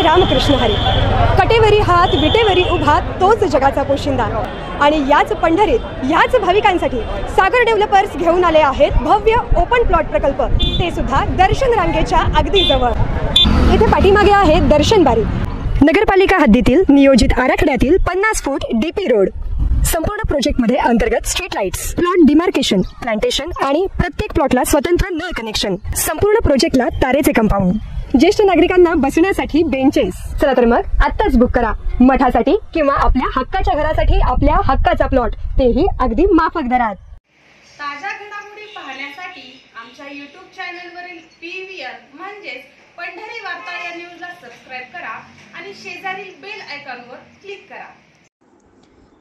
रामकृष्ण हरी. कटेवरी हात विटेवरी उभा तोच जगाचा पोशिंदा. आणि याच पंढरीत याच भाविकांसाठी सागर डेव्हलपर्स घेऊन आले आहेत भव्य ओपन प्लॉट प्रकल्प, ते सुद्धा दर्शन रांगेच्या अगदी जवळ. इथे पाठीमागे आहे दर्शन बारी. नगरपालिका हद्दीतील नियोजित आराखड्यातील 50 फूट डीपी रोड. संपूर्ण प्रोजेक्टमध्ये अंतर्गत street lights, plot demarcation, plantation आणि प्रत्येक प्लॉटला स्वतंत्र नळ कनेक्शन. संपूर्ण प्रोजेक्टला तारेचे कंपाऊंड. ज्येष्ठ नागरिकांना बसण्यासाठी बेंचेस. चला तर मग आत्ताच बुक करा मठासाठी किंवा आपल्या हक्काच्या घरासाठी आपल्या हक्काचा प्लॉट, तेही अगदी माफक दरात. ताज्या घडामोडी पाहण्यासाठी आमच्या YouTube चॅनलवरील PVR म्हणजेच पंढरी वार्ता या न्यूजला सबस्क्राइब करा आणि शेजारील बेल आयकॉनवर क्लिक करा.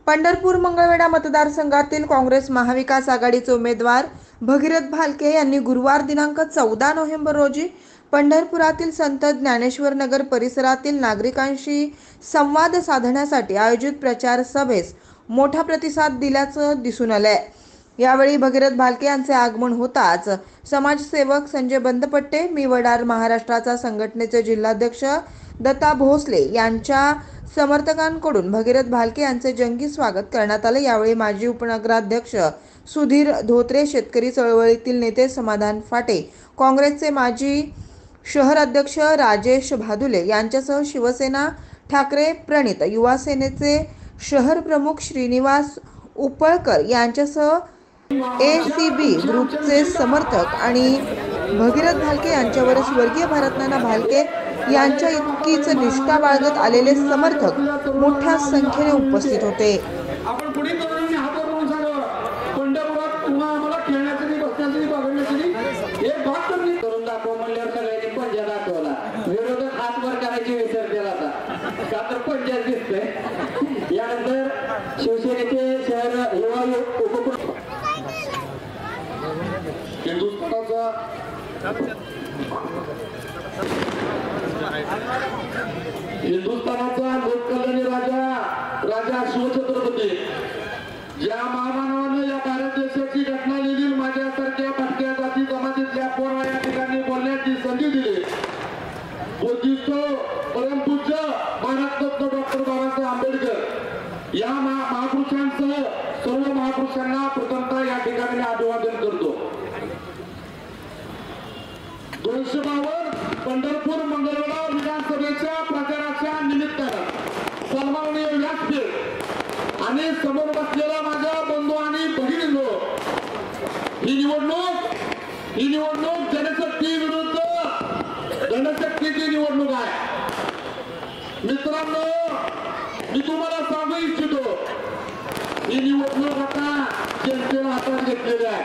पंढरपूर मंगळवेढा मतदारसंघातील काँग्रेस महाविकास आघाडीचे उमेदवार भगीरथ भालके यांनी गुरुवार दिनांक 14 नोव्हेंबर रोजी पंढरपुरातील संत ज्ञानेश्वर नगर परिसरातील नागरिकांशी संवाद साधण्यासाठी आयोजित प्रचार सभेस मोठा प्रतिसाद दिल्याचं दिसून आलंय. यावेळी भगीरथ भालके यांचे आगमन होताच समाजसेवक संजय बंदपट्टे, मी वडार महाराष्ट्राचा संघटनेचे जिल्हाध्यक्ष दत्ता भोसले यांच्या समर्थकांकडून भगीरथ भालके यांचे जंगी स्वागत करण्यात आले. यावेळी माजी उपनगराध्यक्ष सुधीर धोत्रे, शेतकरी चळवळीतील नेते समाधान फाटे, काँग्रेसचे माजी शहर अध्यक्ष राजेश भादुले यांच्यासह शिवसेना ठाकरे प्रणित, युवा सेनेचे शहर प्रमुख श्रीनिवास उपळकर यांच्यासह ACB ग्रुपचे समर्थक आणि भगीरथ भालके यांच्यावर स्वर्गीय भारतनाना भालके यांच्या इतकीच निष्ठा बाळगत आलेले समर्थक मोठ्या संख्येने उपस्थित होते. आपण पुढे तरुणांनी हात वरून सांगा, पंढरपुरात पुन्हा आम्हाला खेळण्यासाठी बसण्यासाठी बघण्यासाठी एक भाग तर करून दाखवा म्हणल्यावर सगळ्यांनी पंजा दाखवला. विरोधक हात वर करायची विसरतील आता, का तर पंजाच दिसतंय. यानंतर शिवसेनेचे शहर युवा हिंदुस्थानाचा लोककल्याणी राजा शिवछत्रपती ज्या महामानवाने या भारत देशाची घटना लिहिली, माझ्यासारख्या भटक्या जाती जमातीतल्या पोरा या ठिकाणी बोलण्याची संधी दिली. बुद्धिस्ट परमपूज्य भारतरत्न डॉक्टर बाबासाहेब आंबेडकर या महापुरुषांसह सर्व महापुरुषांना प्रथमतः या ठिकाणी अभिवादन करतो. 252 पंढरपूर मंगळवेढा विधानसभेच्या प्रचाराच्या निमित्तानं सन्माननीय व्यासपीठ आणि समोर बसलेला माझ्या बंधू आणि भगिनींनो, ही निवडणूक जनशक्ती विरुद्ध धनशक्तीची निवडणूक आहे. मित्रांनो, मी तुम्हाला सांगू इच्छितो, ही निवडणूक आता जनतेला हातात घेतलेली आहे.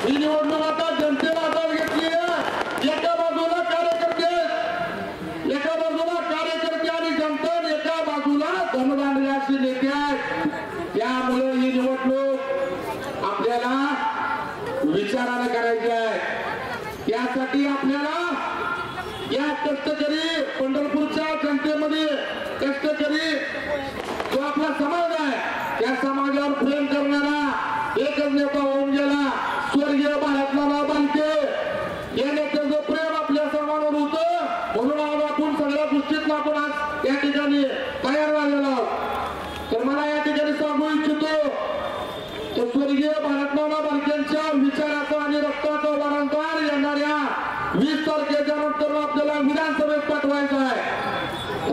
ही निवडणूक आता जनतेला हातात घेतली आहे. एका बाजूला कार्यकर्ते आणि जनता, एका बाजूला धनदांडगाशी नेते आहेत. त्यामुळे ही निवडणूक आपल्याला विचारानं करायची आहे. त्यासाठी आपल्याला या कष्टकरी पंढरपूरच्या जनतेमध्ये कष्टकरी जो आपला समाज आहे, त्या समाजावर प्रेम करणारा एकच नेता होऊन गेला, स्वर्गीय भारतनाना भालके. या नेत्याचं प्रेम आपल्या सर्वांवर होतं, म्हणून आज आपण सगळ्या गोष्टीत आपण आज या ठिकाणी तयार झालेलो आहोत. तर मला या ठिकाणी सांगू इच्छितो, तर स्वर्गीय भारतनाना भालकेंच्या विचाराचा आणि रक्ताचा वारंवार येणाऱ्या 20 तारखेच्या नंतर आपल्याला विधानसभेत पाठवायचं आहे.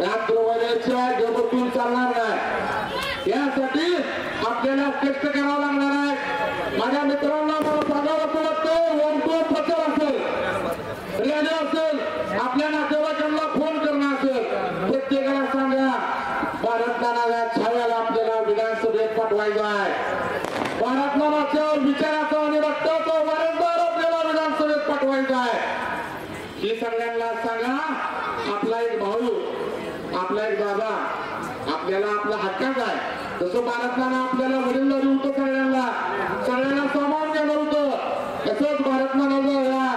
रात्रवाड्याच्या जबतून चालणार नाही. यासाठी आपल्याला कष्ट करावं लागणार आहे. माझ्या मित्रांना मला सांगावं असं वाटतं, वरतो प्रचार असेल, रॅली असेल, आपल्या नातेवाईकांना फोन करणं असेल, प्रत्येकाला सांगा भारतनानाच्या छाव्याला आपल्याला विधानसभेत पाठवायचं आहे. भारतनानाच्या विचाराचा आणि रक्ताचा वारंवार आपल्याला विधानसभेत पाठवायचं आहे. ही सगळ्यांना सांगा. आपला एक भाऊ, आपला एक दादा आपल्याला आपला हक्काच आहे. जसं भारतनाना आपल्याला वडीलधारी होतं, सगळ्यांना सामावून घेणार होतं, तसंच भारतनानाला या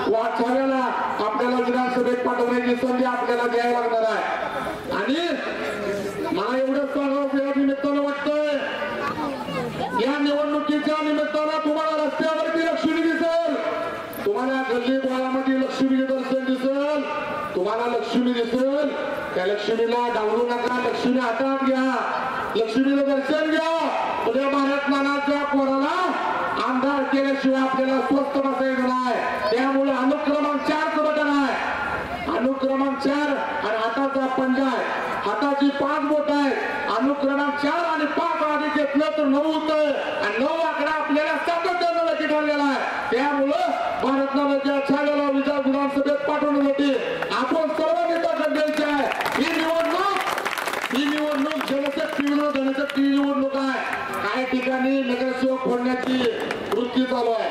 वाटचाव्याला आपल्याला विधानसभेत पाठवण्याची संधी आपल्याला घ्यायला लागणार आहे. आणि मला एवढंच सांगावं या निमित्तानं वाटतंय, या निवडणुकीच्या निमित्तानं तुम्हाला रस्त्यावरती लक्ष्मी दिसेल, तुम्हाला गल्ली बोळामध्ये लक्ष्मी दर्शन दिसेल, तुम्हाला लक्ष्मी दिसेल. त्या लक्ष्मीला डावलू नका, लक्ष्मी हातात घ्या, लक्ष्मीला दर्शन घ्या. उद्या भारत नानाच्या पोराला आमदार केल्याशिवाय आपल्याला स्वस्त बसायचं नाही. त्यामुळे अनुक्रमांक 4चं बटन आहे, अनुक्रमांक 4 आणि हाताचा पंजा आहे, हाताची 5 बोट आहे. अनुक्रमांक 4 आणि 5 आधी घेतलं तर 9 होतं आणि 9 आकडा आपल्याला सातत्यानं लकी ठरलेला आहे. त्यामुळं भारत नानाच्या छायाला विधानसभेत पाठवण्यासाठी आपण सर्वांनी ताकद द्यायची आहे. ही निवडणूक जनशक्ती विरोध धनशक्ती निवडणूक आहे. काही ठिकाणी नगरसेवक फोडण्याची वृत्ती चालू आहे,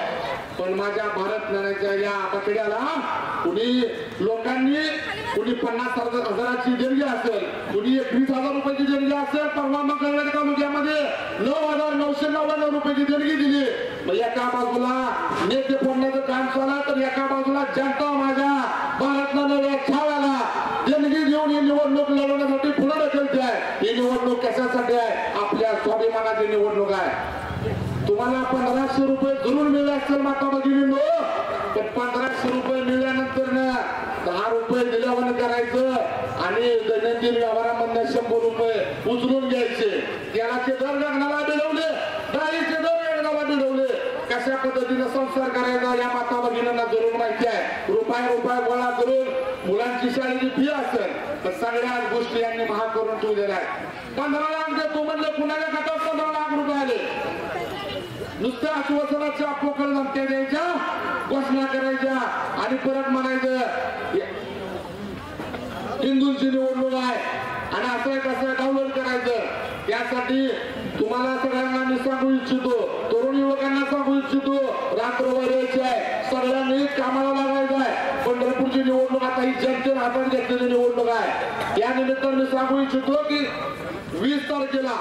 पण माझ्या भारत नानाच्या या आखाड्याला लोकांनी कुणी 50,000ची देणगी असेल, कुणी 21,000 रुपयाची देणगी असेल. परवा मंगळवेढा तालुक्यामध्ये 9,999 रुपयाची देणगी दिली. मग एका बाजूला नेते फोडण्याचं काम चाललं तर एका बाजूला जनता माझ्या भारत नानाच्या छाव्याला देणगी देऊन ही निवडणूक लढवण्यासाठी पुढे ढकलते आहे. ही निवडणूक कशासाठी आहे? आपल्या स्वाभिमानाची निवडणूक आहे. तुम्हाला 1,500 रुपये जरूर मिळले असतील माता भगिनींनो, पण 1,500 रुपये मिळाल्यानंतर 10 रुपये दिल्यावर करायचं आणि दैनंदिन व्यवहारामधून 100 रुपये उचलून घ्यायचे. तेलाचे दर गगनाला भिडवले, डाळीचे दर गगनाला भिडवले. कशा पद्धतीने संसार करायचा या माता भगिनींना जरूर माहिती आहे. रुपये गोळा करून मुलांची शाळेची फी असेल तर सगळ्या गोष्टी यांनी महाग करून ठेवलेल्या आहेत. 15 लाख देतो म्हणलं, कुणाच्या खात्यात 15 लाख रुपये आले. नुसत्या आश्वासनाच्या पोकळ धमक्या द्यायच्या, घोषणा करायच्या आणि परत म्हणायचं हिंदूंची निवडणूक आहे आणि असं कसं डाउनलोड करायचं. त्यासाठी तुम्हाला सगळ्यांना मी सांगू इच्छितो, तरुण युवकांना सांगू इच्छितो, रात्रभर यायची आहे, सगळ्यांनी कामाला लागायचं आहे. पंढरपूरची निवडणूक आता ही जनतेने हातात घेतलेली निवडणूक आहे. या निमित्ताने मी सांगू इच्छितो की 20 तारखेला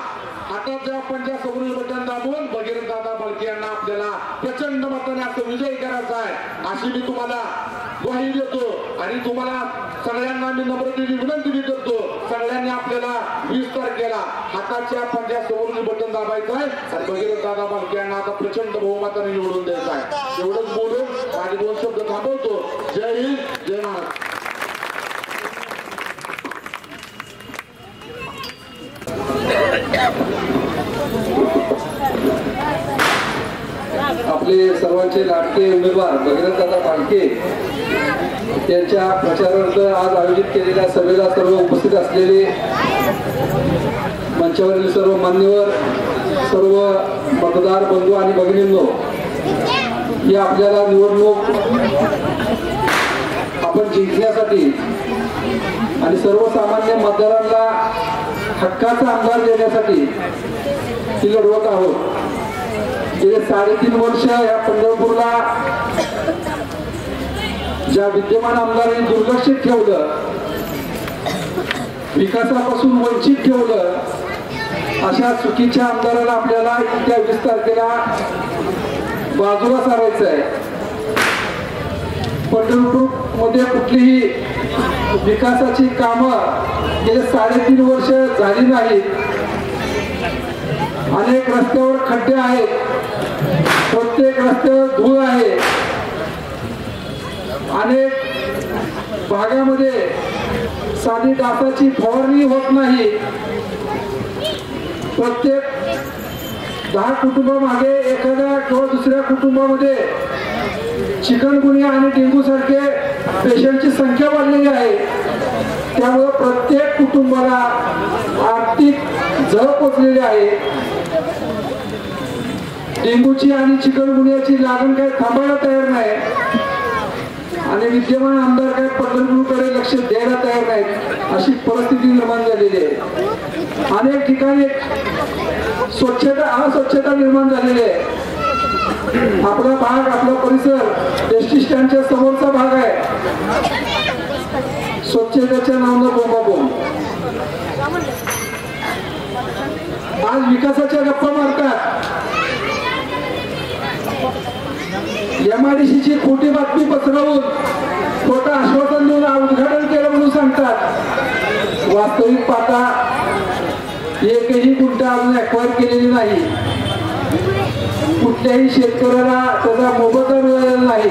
हाताच्या पंजासमोरील बटन दाबून भगीरथ दादा बालके यांना आपल्याला प्रचंड मताने असं विजयी करायचा आहे, अशी मी तुम्हाला ग्वाही देतो. आणि तुम्हाला सगळ्यांना मी नम्रतेची विनंती मी करतो, सगळ्यांनी आपल्याला 20 तारखेला हाताच्या पंजासमोरील बटन दाबायचं आहे आणि भगीरथ दादा बालके यांना आता प्रचंड बहुमताने निवडून द्यायचं आहे. एवढंच बोलून माझे 2 शब्द थांबवतो. जय हिंद, जय महाराष्ट्र. आपले सर्वांचे लाडके उमेदवार भगीरथ दादा बालके यांच्या प्रचारार्थ आज आयोजित केलेल्या सभेला सर्व उपस्थित असलेले मंचावरील सर्व मान्यवर, सर्व मतदार बंधू आणि भगिनींनो, ही आपल्याला निवडणूक आपण जिंकण्यासाठी आणि सर्वसामान्य मतदारांना हक्काचा आमदार देण्यासाठी ही लढवत आहोत. गेले 3.5 वर्ष या पंढरपूरला ज्या विद्यमान आमदारांनी दुर्लक्षित ठेवलं, विकासापासून वंचित ठेवलं, अशा चुकीच्या आमदाराला आपल्याला येत्या 20 तारखेला बाजूला सारायचं आहे. पंढरपूरमध्ये कुठलीही विकासाची कामं गेले 3.5 वर्ष झाली नाहीत. अनेक रस्त्यावर खड्डे आहेत, प्रत्येक रस्त्यावर धूळ आहे, अनेक भागामध्ये साधी डासाची फवारणी होत नाही. प्रत्येक 10 कुटुंबामागे एखाद्या किंवा दुसऱ्या कुटुंबामध्ये चिकनगुनिया आणि डेंगू सारखे पेशंटची संख्या वाढलेली आहे. त्यामुळे प्रत्येक कुटुंबाला आर्थिक झळ पोचलेली आहे. डेंगूची आणि चिकनगुनियाची लागण काही थांबायला तयार नाही आणि विद्यमान आमदार काही पंढरपूरकडे लक्ष द्यायला तयार नाहीत, अशी परिस्थिती निर्माण झालेली आहे. अनेक ठिकाणी अस्वच्छता निर्माण झालेली आहे. आपला भाग, आपला परिसर एसटी स्टँडच्या समोरचा भाग आहे, स्वच्छतेच्या नावानं बोंबाबोंब. आज विकासाच्या गप्पा मारतात, MIDCची खोटी बातमी पसरवून खोटं आश्वासन देऊन उद्घाटन केलं म्हणून सांगतात. वास्तविक पाहता एकही गुंठा अजून ऍक्वायर केलेली नाही. कुठल्याही शेतकऱ्याला त्याचा मोबदला मिळालेला नाही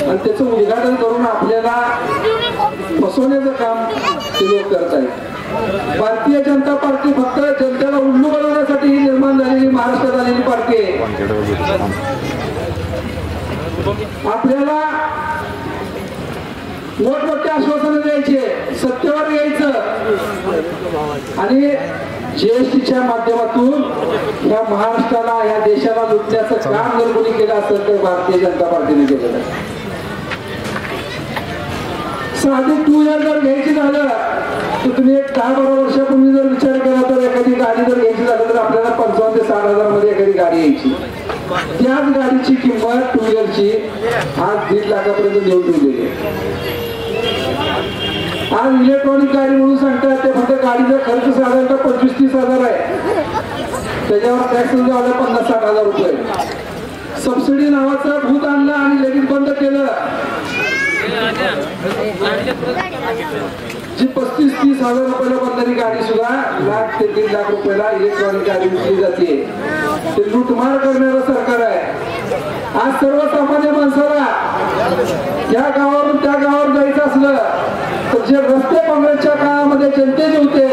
आणि त्याचं उद्घाटन करून आपल्याला फसवण्याचं काम ते लोक करत आहेत. भारतीय जनता पार्टी फक्त जनतेला उल्लू बनवण्यासाठी ही निर्माण झालेली महाराष्ट्रात आलेली पार्टी आहे. आपल्याला मोठमोठे आश्वासनं द्यायचे, सत्तेवर यायचं आणि जीएसटीच्या माध्यमातून या महाराष्ट्राला या देशाला लुटण्याचं काम जर कोणी केलं असेल तर भारतीय जनता पार्टीने केलेलं आहे. साधी 2 व्हीलर जर घ्यायची झालं तर तुम्ही एक 10-12 वर्षापूर्वी जर विचार केला तर एखादी गाडी जर घ्यायची झाली तर आपल्याला 55 ते 60 हजार मध्ये एखादी गाडी यायची. त्याच गाडीची किंमत 2 व्हीलरची आज 1.5 लाखापर्यंत घेऊन ठेवलेली आहे. आज इलेक्ट्रॉनिक गाडी म्हणून सांगतात ते फक्त गाडीचा खर्च साधारणतः 25-30 हजार आहे. त्याच्यावर टॅक्स लावला 50-60 हजार रुपये. सबसिडी नावाचं भूत आणलं आणि लगेच बंद केलं. जी 35-30 हजार रुपयाला बनणारी गाडी सुद्धा 1 लाख ते 1.5 लाख रुपयाला इलेक्ट्रॉनिक गाडी विकली जाते. ते लूटमार करणारं सरकार आहे. आज सर्वसामान्य माणसाला या गावावरून त्या गावावर जायचं असलं तर जे रस्ते काँग्रेसच्या काळामध्ये जनतेचे होते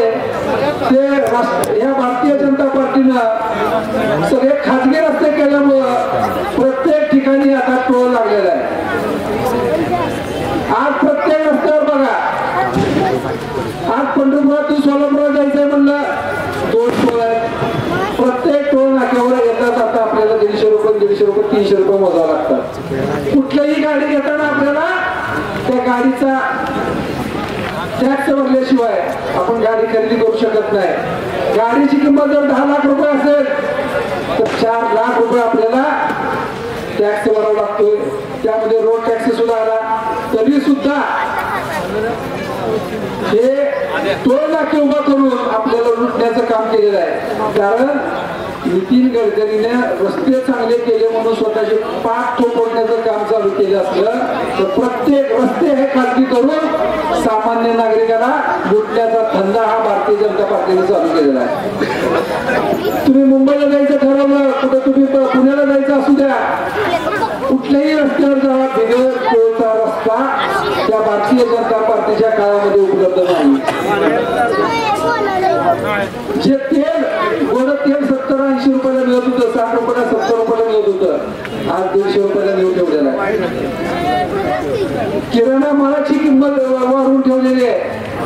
ते या भारतीय जनता पार्टीनं सगळे खाजगी रस्ते केल्यामुळं प्रत्येक ठिकाणी आता टोल लागलेला आहे. आज प्रत्येक रस्त्यावर बघा, आज पंढरपुरातून सोलापूरला जायचंय म्हणलं 2 टोल आहेत. प्रत्येक टोल नाक्यावर येतात आता आपल्याला 150 रुपये 300 रुपये मोजावं लागतात. कुठलीही गाडी घेताना आपल्याला त्या गाडीचा टॅक्स भरल्याशिवाय आपण गाडी खरेदी करू शकत नाही. गाडीची किंमत जर 10 लाख रुपये असेल तर 4 लाख रुपये आपल्याला टॅक्स भरावा लागतोय. त्यामध्ये रोड टॅक्स सुद्धा आला तरी सुद्धा हे 2 लाख उभा करून आपल्याला लुटण्याचं काम केलेलं आहे. कारण नितीन गडकरीने रस्ते चांगले केले म्हणून स्वतःचे पाठ थोपवण्याचं काम चालू केलं असलं तर प्रत्येक रस्ते हे खाजगी करून सामान्य नागरिकाला लुटण्याचा धंदा हा भारतीय जनता पार्टीने चालू केलेला आहे. तुम्ही मुंबईला जायचं ठरवलं, कुठं तुम्ही पुण्याला जायचं असू द्या, कुठल्याही रस्त्यावर जावा, बिगर टोलचा रस्ता त्या भारतीय जनता पार्टीच्या काळामध्ये उपलब्ध नाही. जे तेल गोड तेल 70-80 रुपयाला मिळत होतं, 60 रुपयाला 70 रुपयाला मिळत होतं, आज 150 रुपयाला नेऊन ठेवलेला आहे. किराणा मालाची किंमत वाढवून ठेवलेली आहे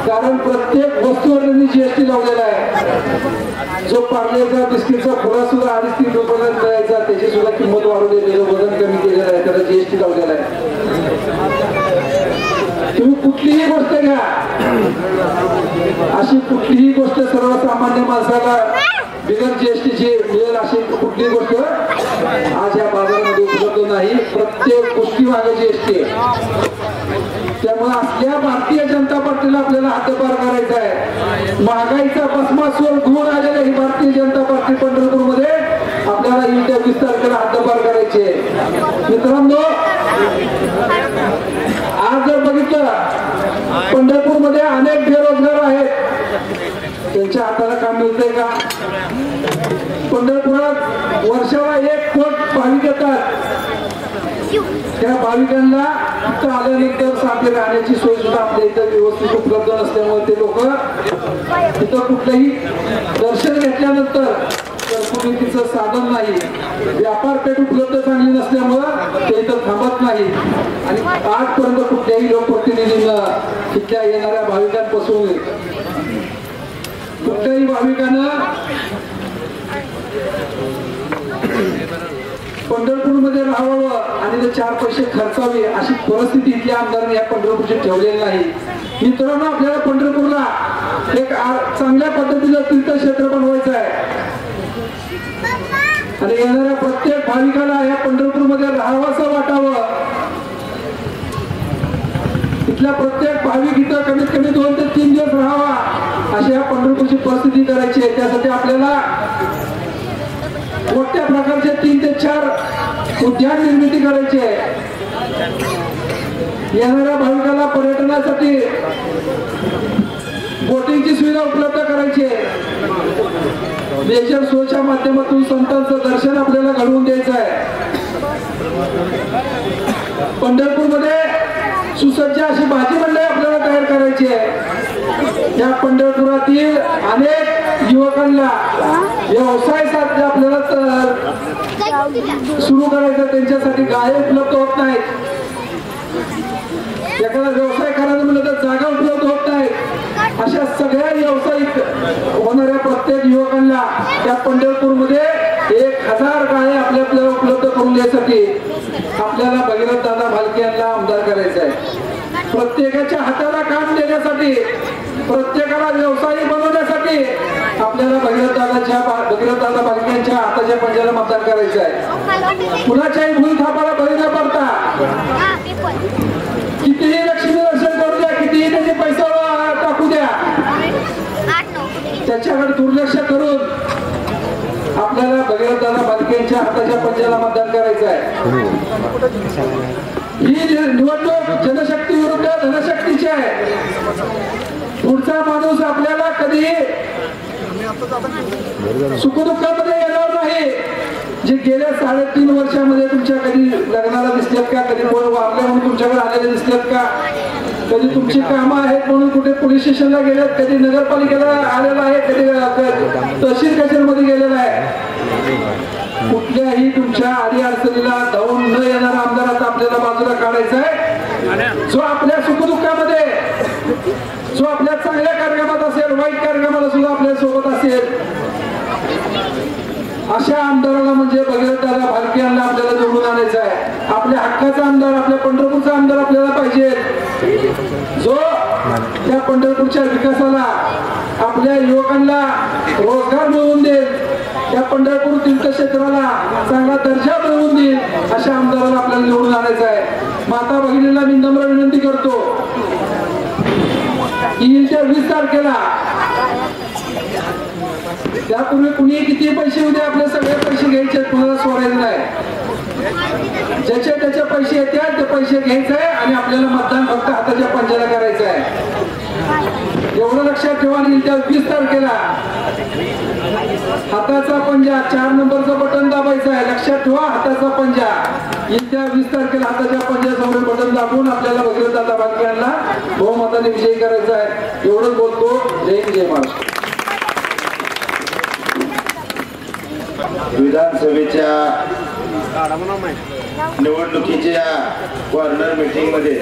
कारण प्रत्येक वस्तूवर त्यांनी जीएसटी लावलेला आहे. जो पार्लेचा बिस्किटचा पुडा सुद्धा 2-3 रुपयाला मिळायचा त्याची सुद्धा किंमत वाढवलेली आहे, वजन कमी केलेलं आहे, त्याला जीएसटी लावलेला आहे. तुम्ही कुठलीही गोष्ट घ्या, अशी कुठलीही गोष्ट सर्वसामान्य माणसाला बिगर जीएसटीची मिळेल अशी कुठलीही गोष्ट आज या बाजारामध्ये उपलब्ध नाही. प्रत्येक गोष्टी मागे जीएसटी आहे. त्यामुळे असल्या भारतीय जनता पार्टीला आपल्याला हद्दपार करायचा आहे. महागाईचा भस्मासूर घेऊन आलेली ही भारतीय जनता पार्टी पंढरपूरमध्ये आपल्याला येत्या 20 तारखेला हद्दपार करायचे. मित्रांनो, आज जर बघितलं पंढरपूरमध्ये अनेक बेरोजगार आहेत, त्यांच्या हाताला काम मिळतंय का? पंढरपुरात वर्षाला 1 कोटी भाविक येतात. त्या भाविकांना इथं आल्यानंतर साधे राहण्याची सोय सुद्धा आपल्या इथं व्यवस्थित उपलब्ध नसल्यामुळे ते लोक इथं कुठलंही दर्शन घेतल्यानंतर घरकुलीचं साधन नाही, व्यापारपेठ उपलब्ध चांगली नसल्यामुळं ते इथं थांबत नाही. आणि आजपर्यंत कुठल्याही लोकप्रतिनिधींना तिथल्या येणाऱ्या भाविकांपासून कुठल्याही भाविकांना पंढरपूरमध्ये राहावं आणि ते 4 पैसे खर्चावे अशी परिस्थिती इथल्या आमदारांनी या पंढरपूरची ठेवलेली नाही. मित्रांनो, आपल्याला पंढरपूरला एक चांगल्या पद्धतीचं तीर्थक्षेत्र बनवायचं आहे आणि येणाऱ्या प्रत्येक भाविकाला या पंढरपूरमध्ये राहावंसं वाटावं. इथल्या प्रत्येक भाविक इथं कमीत कमी 2 ते 3 दिवस राहावा अशी या पंढरपूरची परिस्थिती करायची आहे. त्यासाठी आपल्याला मोठ्या प्रकारचे 3 ते 4 उद्यान निर्मिती करायची आहे. येणाऱ्या भाविकाला पर्यटनासाठी बोटिंगची सुविधा उपलब्ध करायची आहे. नेचर शोच्या माध्यमातून संतांचं दर्शन आपल्याला घडवून द्यायचं आहे. पंढरपूरमध्ये सुसज्ज अशी भाजी मंडई आपल्याला तयार करायची आहे. या पंढरपुरातील अनेक युवकांना व्यवसाय साध्य आपल्याला सुरू करायचं, त्यांच्यासाठी गाळे उपलब्ध होत नाहीत. एखादा व्यवसाय करायचं म्हणलं तर जागा उपलब्ध होत नाहीत. अशा सगळ्या व्यावसायिक होणाऱ्या प्रत्येक युवकांना त्या पंढरपूरमध्ये 1000 गाळे आपल्याला उपलब्ध करून द्यायसाठी आपल्याला भगीरथ दादा भालके यांना आमदार करायचं आहे. प्रत्येकाच्या हाताला काम देण्यासाठी, प्रत्येकाला व्यवसायी बनवण्यासाठी आपल्याला भगीरथ दादा भालके हाताच्या पंजाला मतदान करायचं आहे. कुणाच्याही भूल थापाला बळी न पडता कितीही लक्ष्मी दर्शन करू द्या, कितीही त्याचे पैसा टाकू द्या, त्याच्याकडे दुर्लक्ष करून आपल्याला भगीरथ दादा भालके यांच्या हाताच्या पंजाला मतदान करायचं आहे. ही निवडणूक जनशक्ती विरुद्ध धनशक्तीची आहे. पुढचा माणूस आपल्याला कधी सुखदुःखामध्ये येणार नाही. जे गेल्या 3.5 वर्षामध्ये तुमच्या कधी लग्नाला दिसलेत का, कधी कोण वारले म्हणून तुमच्याकडे आलेले दिसलेत का, कधी तुमची कामं आहेत म्हणून कुठे पोलीस स्टेशनला गेलेत, कधी नगरपालिकेला आलेला आहे, कधी तहसील कचेरीमध्ये गेलेला आहे. कुठल्याही तुमच्या आडी अडचणीला धावून न येणारा आमदार आता आपल्याला बाजूला काढायचा आहे. जो आपल्या सुखदुःखामध्ये, जो आपल्या चांगल्या कार्यक्रमात असेल, वाईट कार्यक्रमाला सुद्धा आपल्या सोबत असेल, अशा आमदाराला म्हणजे भगीरथ दादा भालके यांना आपल्याला निवडून आणायचं आहे. आपल्या हक्काचा आमदार, आपल्या पंढरपूरचा आमदार आपल्याला पाहिजे, जो त्या पंढरपूरच्या विकासाला, आपल्या युवकांना रोजगार मिळवून देईल, त्या पंढरपूर तीर्थक्षेत्राला चांगला दर्जा मिळवून देईल, अशा आमदाराला आपल्याला निवडून आणायचं आहे. माता भगिनीला मी नम्र विनंती करतो की येत्या 20 तारखेला, त्यापूर्वी कुणी किती पैसे उद्या आपले सगळे पैसे घ्यायचे, कुणाला सोडायचं नाही. ज्याचे त्याचे पैसे येतात ते पैसे घ्यायचे आणि आपल्याला मतदान फक्त हाताच्या पंजाला करायचं आहे. एवढं लक्षात ठेवा. आणि त्या 20 तारखेला हाताचा पंजा 4 नंबरचं बटन दाबायचं आहे. लक्षात ठेवा, हाताचा पंजा. येत्या 20 तारखेला हाताच्या पंजासमोर बटन दाबून आपल्याला भगीरथ दादा भालके यांना बहुमताने विजयी करायचा आहे. एवढंच बोलतो. जय हिंद, जय महाराष्ट्र. विधानसभेच्या निवडणुकीच्या कॉर्नर मीटिंग मध्ये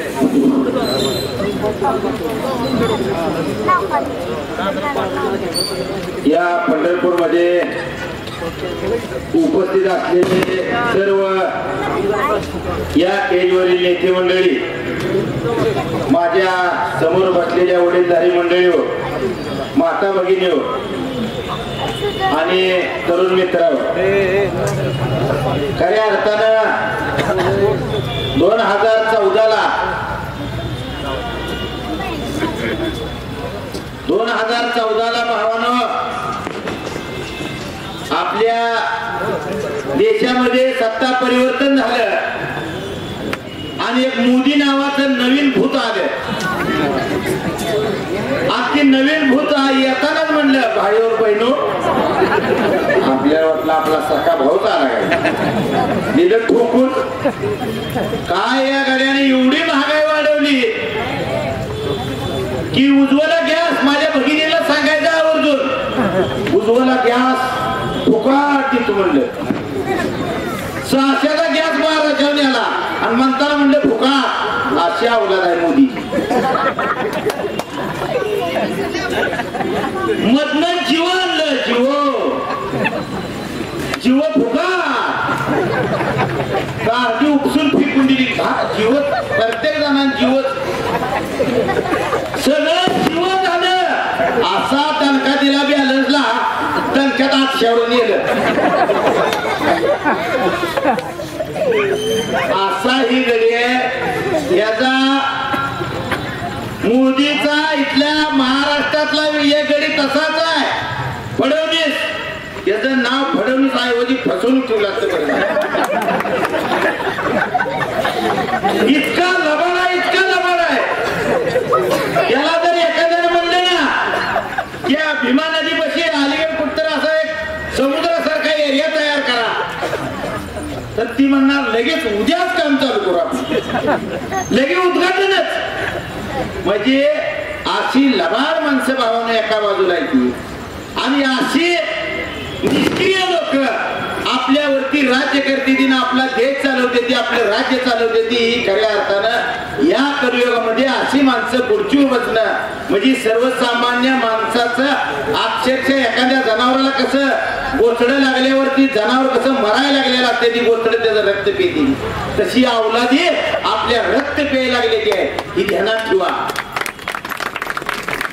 या पंढरपूर मध्ये उपस्थित असलेले सर्व या स्टेजवरील नेते मंडळी, माझ्या समोर बसलेल्या वडीलधारी मंडळी, माता भगिनी आणि तरुण मित्र, खऱ्या अर्थानं 2014ला भावानं आपल्या देशामध्ये सत्ता परिवर्तन झालं आणि एक मोदी नावाचं नवीन भूत आलं. आज ते नवीन भूत येतानाच म्हणलं, भाईवर बहिणो, आपल्याला वाटलं आपला सखा भाऊच आला काय, दिलं ठोकून. काय या गाड्याने एवढी महागाई वाढवली की उज्ज्वला गॅस, माझ्या भगिनीला सांगायचं आवर्जून, उज्ज्वला गॅस फुकाट देतो म्हणलं. 600चा गॅस महाराष्ट्राने आला आणि म्हणताना म्हणलं फुकाट. अशी अवलाद आहे मोदी. मधनं जीव आणलं, जीव फुकाट. काळजी उपसून फेकून दिली. जीव प्रत्येक जणांना जीवच, सगळं जीवन झालं. असा तणका दिला बॅलन्सला, तणक्यात आत शेवडून गेलं. असा ही गडी आहे. याचा मोदीचा इथल्या महाराष्ट्रातला एक गडी तसाच आहे, फडणवीस. याचं नाव फडणवीस ऐवजी फसवणूक ठेवलं असतं. इतका लबाड आहे, इतका लबाड आहे. याला जर एखाद्याने म्हणलं ना की भीमा नदी पाशी अलीगड कुठतर असा एक समुद्रासारखा एरिया तयार करा, तर ती म्हणणार लगेच उद्याच काम चालू करू आपण, लगेच उद्घाटनच. म्हणजे अशी लबाड माणसं भावानं एका बाजूला येते आणि अशी निष्क्रिय लोक आपल्यावरती राज्य करते ती ना आपला देश चालवते ती आपलं राज्य चालवते ती ही खऱ्या अर्थानं या कलियुगामध्ये अशी माणसं खुर्चीवर बसणं म्हणजे सर्वसामान्य माणसाचं अक्षरशः एखाद्या जनावराला कसं गोचडं लागल्यावरती जनावर कसं मरायला लागलेलं असते ती गोचडं त्याचं रक्त पेती तशी अवलादी आपल्या रक्त प्यायला लागलेली आहे ही ध्यानात ठेवा.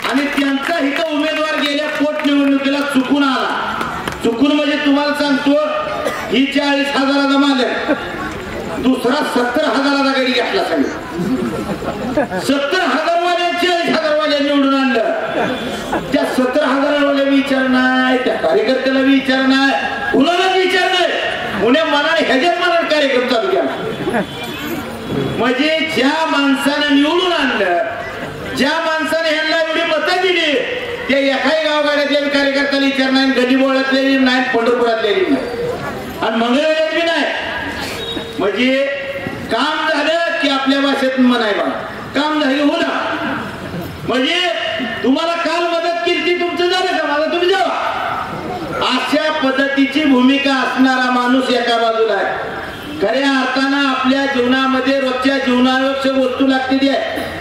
आणि त्यांचा इथं उमेदवार गेल्या पोटनिवडणुकीला चुकून आला. चुकून म्हणजे तुम्हाला सांगतो ही 40,000चा मालक दुसरा 70,000चा गाडी घेतला सगळं 70,000 वाले 40,000 वाले निवडून आणलं. त्या 70,000 वाले विचार नाही त्या कार्यकर्त्याला विचार नाही कुणालाच विचार नाही पुण्या मनाने ह्याच्यात मनात कार्यक्रम चालू केला. म्हणजे ज्या माणसानं निवडून आणलं ज्या माणसाने ह्यांना एवढी मतं दिली त्या एकाही गावगाड्यातल्या कार्यकर्त्याला विचार नाही गडीबोळातले नाही पंढरपुरातले नाही आणि मंगळवेळेत बी नाही. म्हणजे काम झालं की आपल्या भाषेत म्हणाय बा काम झालं हो ना. म्हणजे तुम्हाला काल मदत केली ती तुमचं झालं का मला तुम्ही जावा अशा पद्धतीची भूमिका असणारा माणूस एका बाजूला आहे. खऱ्या अर्थानं आपल्या जीवनामध्ये रोजच्या जीवनावश्यक वस्तू लागते ती आहे.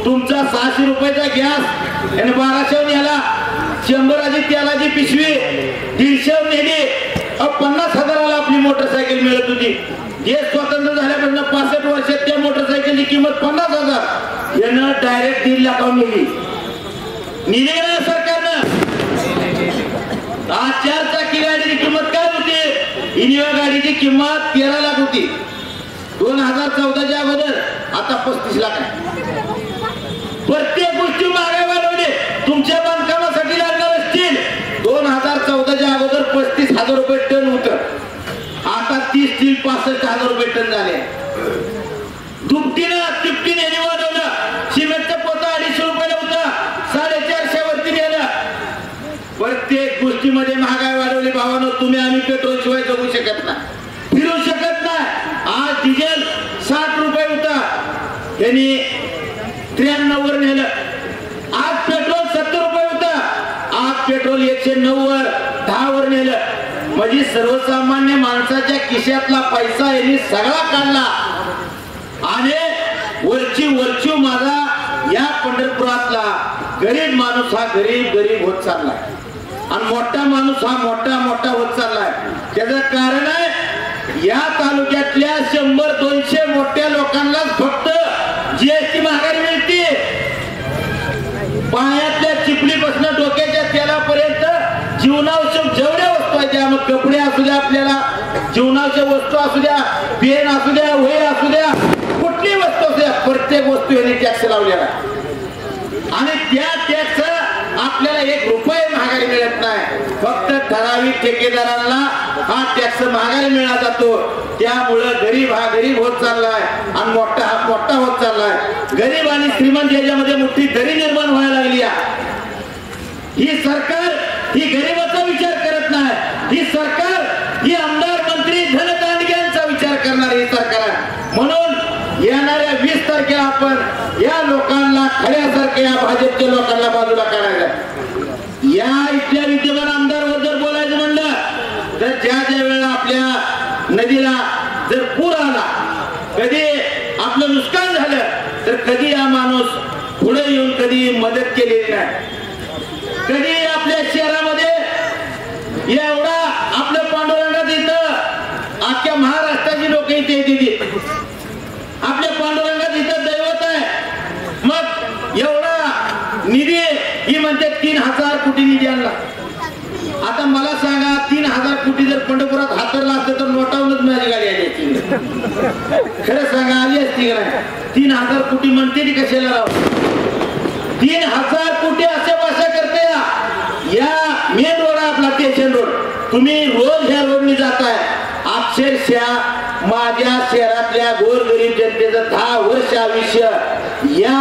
तुमचा 600 रुपयाचा गॅस आणि 1200 न्याला 100 तेलाची पिशवी 150 नेली 50,000ला आपली मोटरसायकल मिळत होती. हे स्वतंत्र झाल्यापासून 65 वर्षात त्या मोटरसायकलची किंमत 50,000 यानं डायरेक्ट 1.5 लाखावर नेली ना सरकारनं. आज 4 चाकी गाडीची किंमत काय होती इनिवा गाडीची किंमत 13 लाख होती 2014च्या अगोदर आता 35 लाख आहे. प्रत्येक गोष्टी महागाई वाढवली. तुमच्या बांधकामासाठी लागणार असतील 2014च्या अगोदर 35,000 रुपये टन होत आता 30-65,000 रुपये टन झाले. दुपटीनं तिपटीने वाढवलं. सिमेंटचं पोतं 250 रुपयाला होतं 450 वरती गेलं. प्रत्येक गोष्टीमध्ये महागाई वाढवली. भावानो तुम्ही आम्ही पेट्रोल शिवाय जगू शकत नाही फिरू शकत नाही. आज डिझेल 60 रुपये होता त्यांनी 93 वर नेलं. आज पेट्रोल 70 रुपये होतं आज पेट्रोल 190 10 वर नेलं. म्हणजे सर्वसामान्य माणसाच्या खिशातला पैसा यांनी सगळा काढला आणि वरची माझा या पंढरपुरातला गरीब माणूस हा गरीब होत चाललाय आणि मोठा माणूस हा मोठा होत चाललाय. त्याचं कारण आहे या तालुक्यातल्या 100-200 मोठ्या लोकांना फक्त जीएसटी महागाई मिळते. पायातल्या चिपलीपासून डोक्याच्या तेलापर्यंत जीवनावश्यक जेवढ्या वस्तू आहेत त्या मग कपडे असू द्या आपल्याला जीवनावश्यक वस्तू असू द्या पेन असू द्या वही असू द्या कुठली वस्तू असू द्या प्रत्येक वस्तू यांनी टॅक्स लावलेला आणि त्या टॅक्स आपल्याला 1 रुपये महागाई मिळत नाही. फक्त ठराविक ठेकेदारांना हा टॅक्स महागाई मिळला जातो. त्यामुळं गरीब हा गरीब होत चाललाय आणि मोठा हा मोठा होत चाललाय. गरीब आणि श्रीमंत याच्यामध्ये मोठी दरी निर्माण व्हायला लागली. ही सरकार ही गरीबाचा विचार करत नाही. ही सरकार ही आमदार मंत्री धनदांडग्यांचा विचार करणारी सरकार आहे. म्हणून येणाऱ्या 20 तारखेला आपण या लोकांना खऱ्यासारख्या या भाजपच्या लोकांना बाजूला काढायचं. या इथल्या विद्यमान आमदारवर जर बोलायचं म्हणलं तर ज्या वेळेला आपल्या नदीला जर पूर आला कधी आपलं नुकसान झालं तर कधी हा माणूस पुढे येऊन कधी मदत केलेली नाही. कधी आपल्या शहरामध्ये एवढा आपल्या पांडुरंगात इथं अख्ख्या महाराष्ट्राची लोक इथे येते. आपल्या पांडुरंगात इथं दैवत आहे. मग एवढा निधी ही म्हणते 3,000 कोटी निधी आणला. आता मला सांगा 3,000 कोटी जर पंढरपुरात हातरला असतं तर नोटावूनच माझी गाडी आली असती. खरं सांगा आली असती का नाही. 3,000 कोटी म्हणते ती कशाला राव. 3,000 कोटी अशा भाषा करते या मेन रोड आपला स्टेशन रोड तुम्ही रोज ह्या रोडनी जाताय. अक्षरशः माझ्या शहरातल्या गोरगरीब जनतेचं 10 वर्ष आयुष्य या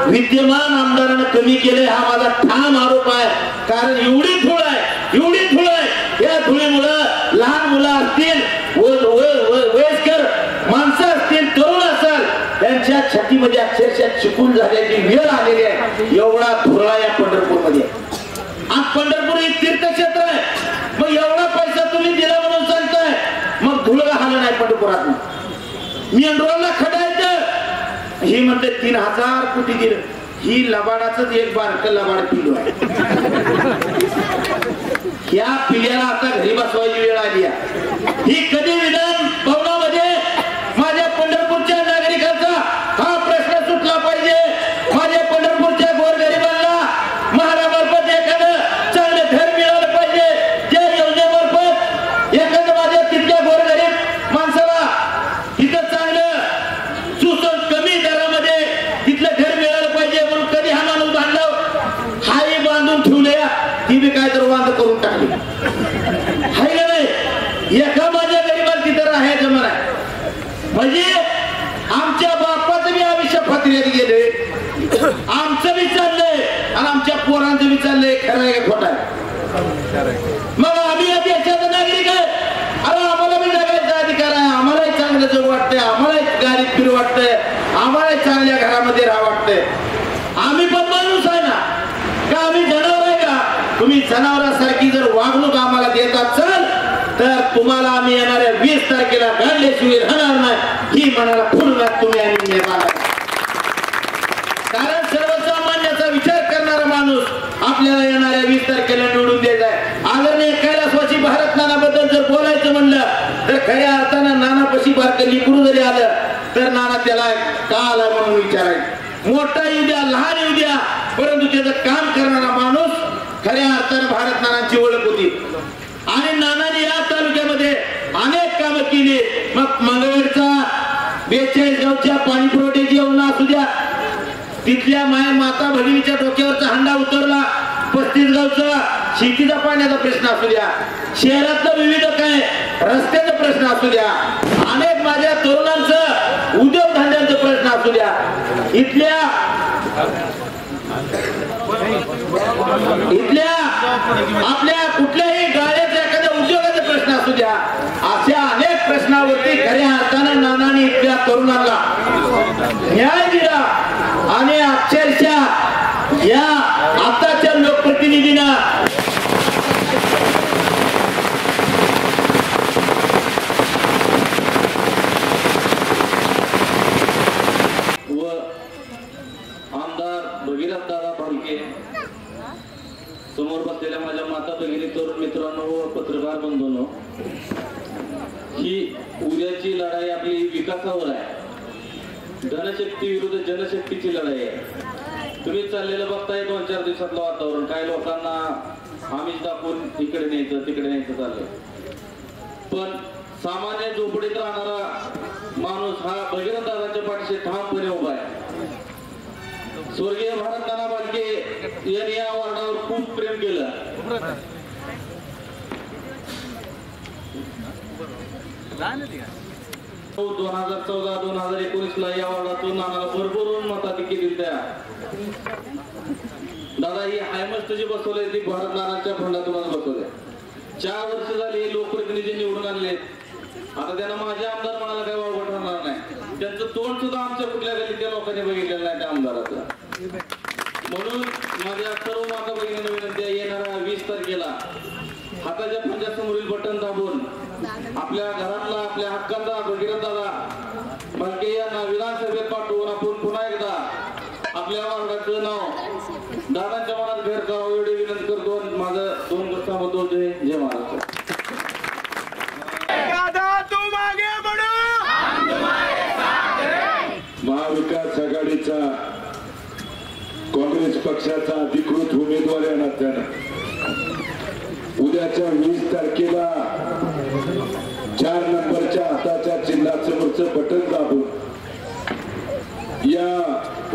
विद्यमान आमदारानं कमी केलंय हा माझा ठाम आरोप आहे. कारण एवढी धूळ आहे या धुळीमुळं लहान मुलं असतील वयस्कर माणसं असतील तरुण असाल त्यांच्या छाती छातीमध्ये अक्षरशः चिकून झाल्याची वेळ आलेली आहे. एवढा धुरळा या पंढरपूरमध्ये. आज पंढरपूर एक तीर्थक्षेत्र आहे, मग एवढा पैसा तुम्ही दिला म्हणून सांगताय, मग धुळा हाल नाही पंढरपुरात. मेंढराला खडायचं ही म्हणते 3000 कोटी दिलं. ही लबाडाच एक बारक लबाड पिल्लू आहे. या पिल्याला आता घरी बसवायची वेळ आली आहे. ही कधी विधान भवनामध्ये माझ्या पंढरपूरच्या नागरिकांचा हा प्रश्न सुटला पाहिजे. माझ्या पंढरपूरच्या गोरगरिबांना महारामार्फत एखादं चांगलं घर मिळालं पाहिजे. ज्या योजनेमार्फत एखादं माझ्या तिथल्या गोरगरीब माणसाला तिथं चांगलं कमी दरामध्ये तिथलं घर मिळालं पाहिजे म्हणून कधी हा माणूस बांधला. हाही बांधून ठेवले, ती बी काय तर बांध करून टाकली. हाय का नाही? एका माझ्या गरीबाला तिथं राहायचं म्हणा. म्हणजे आमच्या बापाचं बी आयुष्य फतऱ्यात गेले, आमचं बी चाललंय आणि आमच्या पोरांचं बी चाललंय. खरं आहे का खोटं आहे? मग आम्ही या देशाचा नागरिक आहे. अरे आम्हाला बी जगायचा अधिकार आहे. आम्हालाही चांगलं जग वाटतंय, आम्हालाही गाडीत फिरू वाटतंय, आम्हालाही चांगल्या घरामध्ये राहा वाटतंय. आम्ही पण माणूस आहे ना, का आम्ही जनावर आहे का? तुम्ही जनावरांसारखी जर वागणूक आम्हाला देत असाल तर तुम्हाला आम्ही येणाऱ्या 20 तारखेला गाडल्याशिवाय राहणार नाही. ही मनाला फुलणार तुम्ही आणि कारण सर्वसामान्याचा विचार करणारा माणूस आपल्याला येणाऱ्या 20 तारखेला निवडून द्यायचा आहे. आदरणीय कैलासवासी भारत नानाबद्दल जर बोलायचं म्हणलं तर खऱ्या अर्थानं नानापाशी बारकं लिकरू जरी आलं तर नाना त्याला का आला म्हणून विचारायचं. मोठा येऊ द्या, लहान येऊ द्या, परंतु त्याचं काम करणारा माणूस खऱ्या अर्थानं भारत नानांची ओळख होती. आणि नानाने या तालुक्यामध्ये अनेक कामं केली. मग मंगळवेढचा 42 गावच्या पाणी पुरवठ्याची योजना असू द्या, तिथल्या माया माता भगिनीच्या डोक्यावरचा हंडा उतरला, 35 गावचा शेतीचा पाण्याचा प्रश्न असू द्या, शहरातलं विविध काय रस्त्याचा प्रश्न असू द्या, अनेक माझ्या तरुणांचं उद्योगधंद्यांचा प्रश्न असू द्या, इथल्या आपल्या कुठल्याही गाड्याचा एखाद्या उद्योगाचा प्रश्न असू द्या, अशा अनेक प्रश्नावरती खऱ्या अर्थानं नानांनी इथल्या तरुणांना न्याय दिला. आणि अक्षरशः या आताच्या लोकप्रतिनिधींना व आमदार भगीरथ दादा भालके, समोर बसलेल्या माझ्या माता भगिनी, तरुण मित्रांनो व पत्रकार बंधूंनो, ही उद्याची लढाई आपली विकासावर आहे. धनशक्ती विरुद्ध जनशक्तीची लढाई आहे. तुम्ही चाललेलं बघताय 2-4 दिवसातलं वातावरण, काय लोकांना आमिष दाखवून इकडे न्यायचं तिकडे न्यायचं चाललंय. पण सामान्य झोपडीत राहणारा माणूस हा भगीरथ दादाच्या पाठीशी ठामपणे उभा आहे. स्वर्गीय भारत नाना भालके यांनी या वार्डावर खूप प्रेम केलं. 2014-2019 ला या वार्डातून नानाला भरभरून मताधिक्य दिल्या. दादा ही हायमस्ट जी बसवले ती भारत नानाच्या फंडातूनच बसवले. 4 वर्ष झाली लोकप्रतिनिधी निवडून आणले. आता त्यांना माझे आमदार म्हणाला काही वावगं ठरणार नाही. त्यांचं तोंड सुद्धा आमच्या कुठल्या गल्लीतल्या लोकांनी बघितलेलं नाही त्या आमदाराचं. म्हणून माझ्या सर्व माता भगिनींना विनंती आहे, येणाऱ्या 20 तारखेला हाताच्या पंजासमोरील बटन दाबून आपल्या घरातला आपल्या हक्काचा भगीरथ दादा भालके यांना विधानसभेत पाठवून आपण पुन्हा एकदा आपल्या वार्डाचं नाव दादांच्या मनात घर करावं एवढी विनंती करतो. माझं 2 गोष्टांबद्दल होते. जय महाराष्ट्र. महाविकास आघाडीचा काँग्रेस पक्षाचा अधिकृत उमेदवार या नात्यानं उद्याच्या 20 तारखेला 4 नंबरच्या हाताच्या चिन्हासमोरचं बटन दाबून या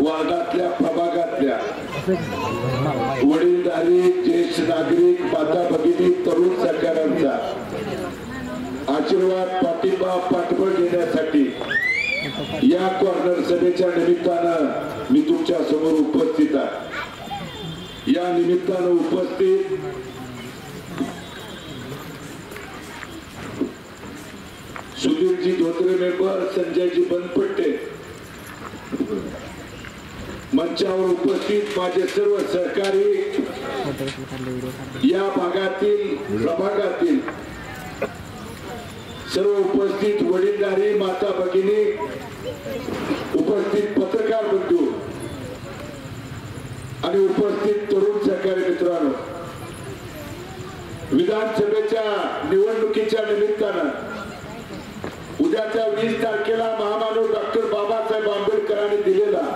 वार्डातल्या प्रभागातल्या वडीलधारी ज्येष्ठ नागरिक माता भगिनी तरुण सहकाऱ्यांचा आशीर्वाद पाठिंबा पाठबळ देण्यासाठी या कॉर्नर सभेच्या निमित्तानं मी तुमच्या समोर उपस्थित आहे. या निमित्तानं उपस्थित सुधीरजी धोत्रे मेंबर, संजयजी बनपट्टे, मंचावर उपस्थित माझे सर्व सहकारी, या भागातील प्रभागातील सर्व उपस्थित वडीलधारी माता भगिनी, उपस्थित पत्रकार बंधू आणि उपस्थित तरुण सहकारी मित्रांनो, विधानसभेच्या निवडणुकीच्या निमित्तानं उद्याच्या 20 तारखेला महामानव डॉक्टर बाबासाहेब आंबेडकरांनी दिलेला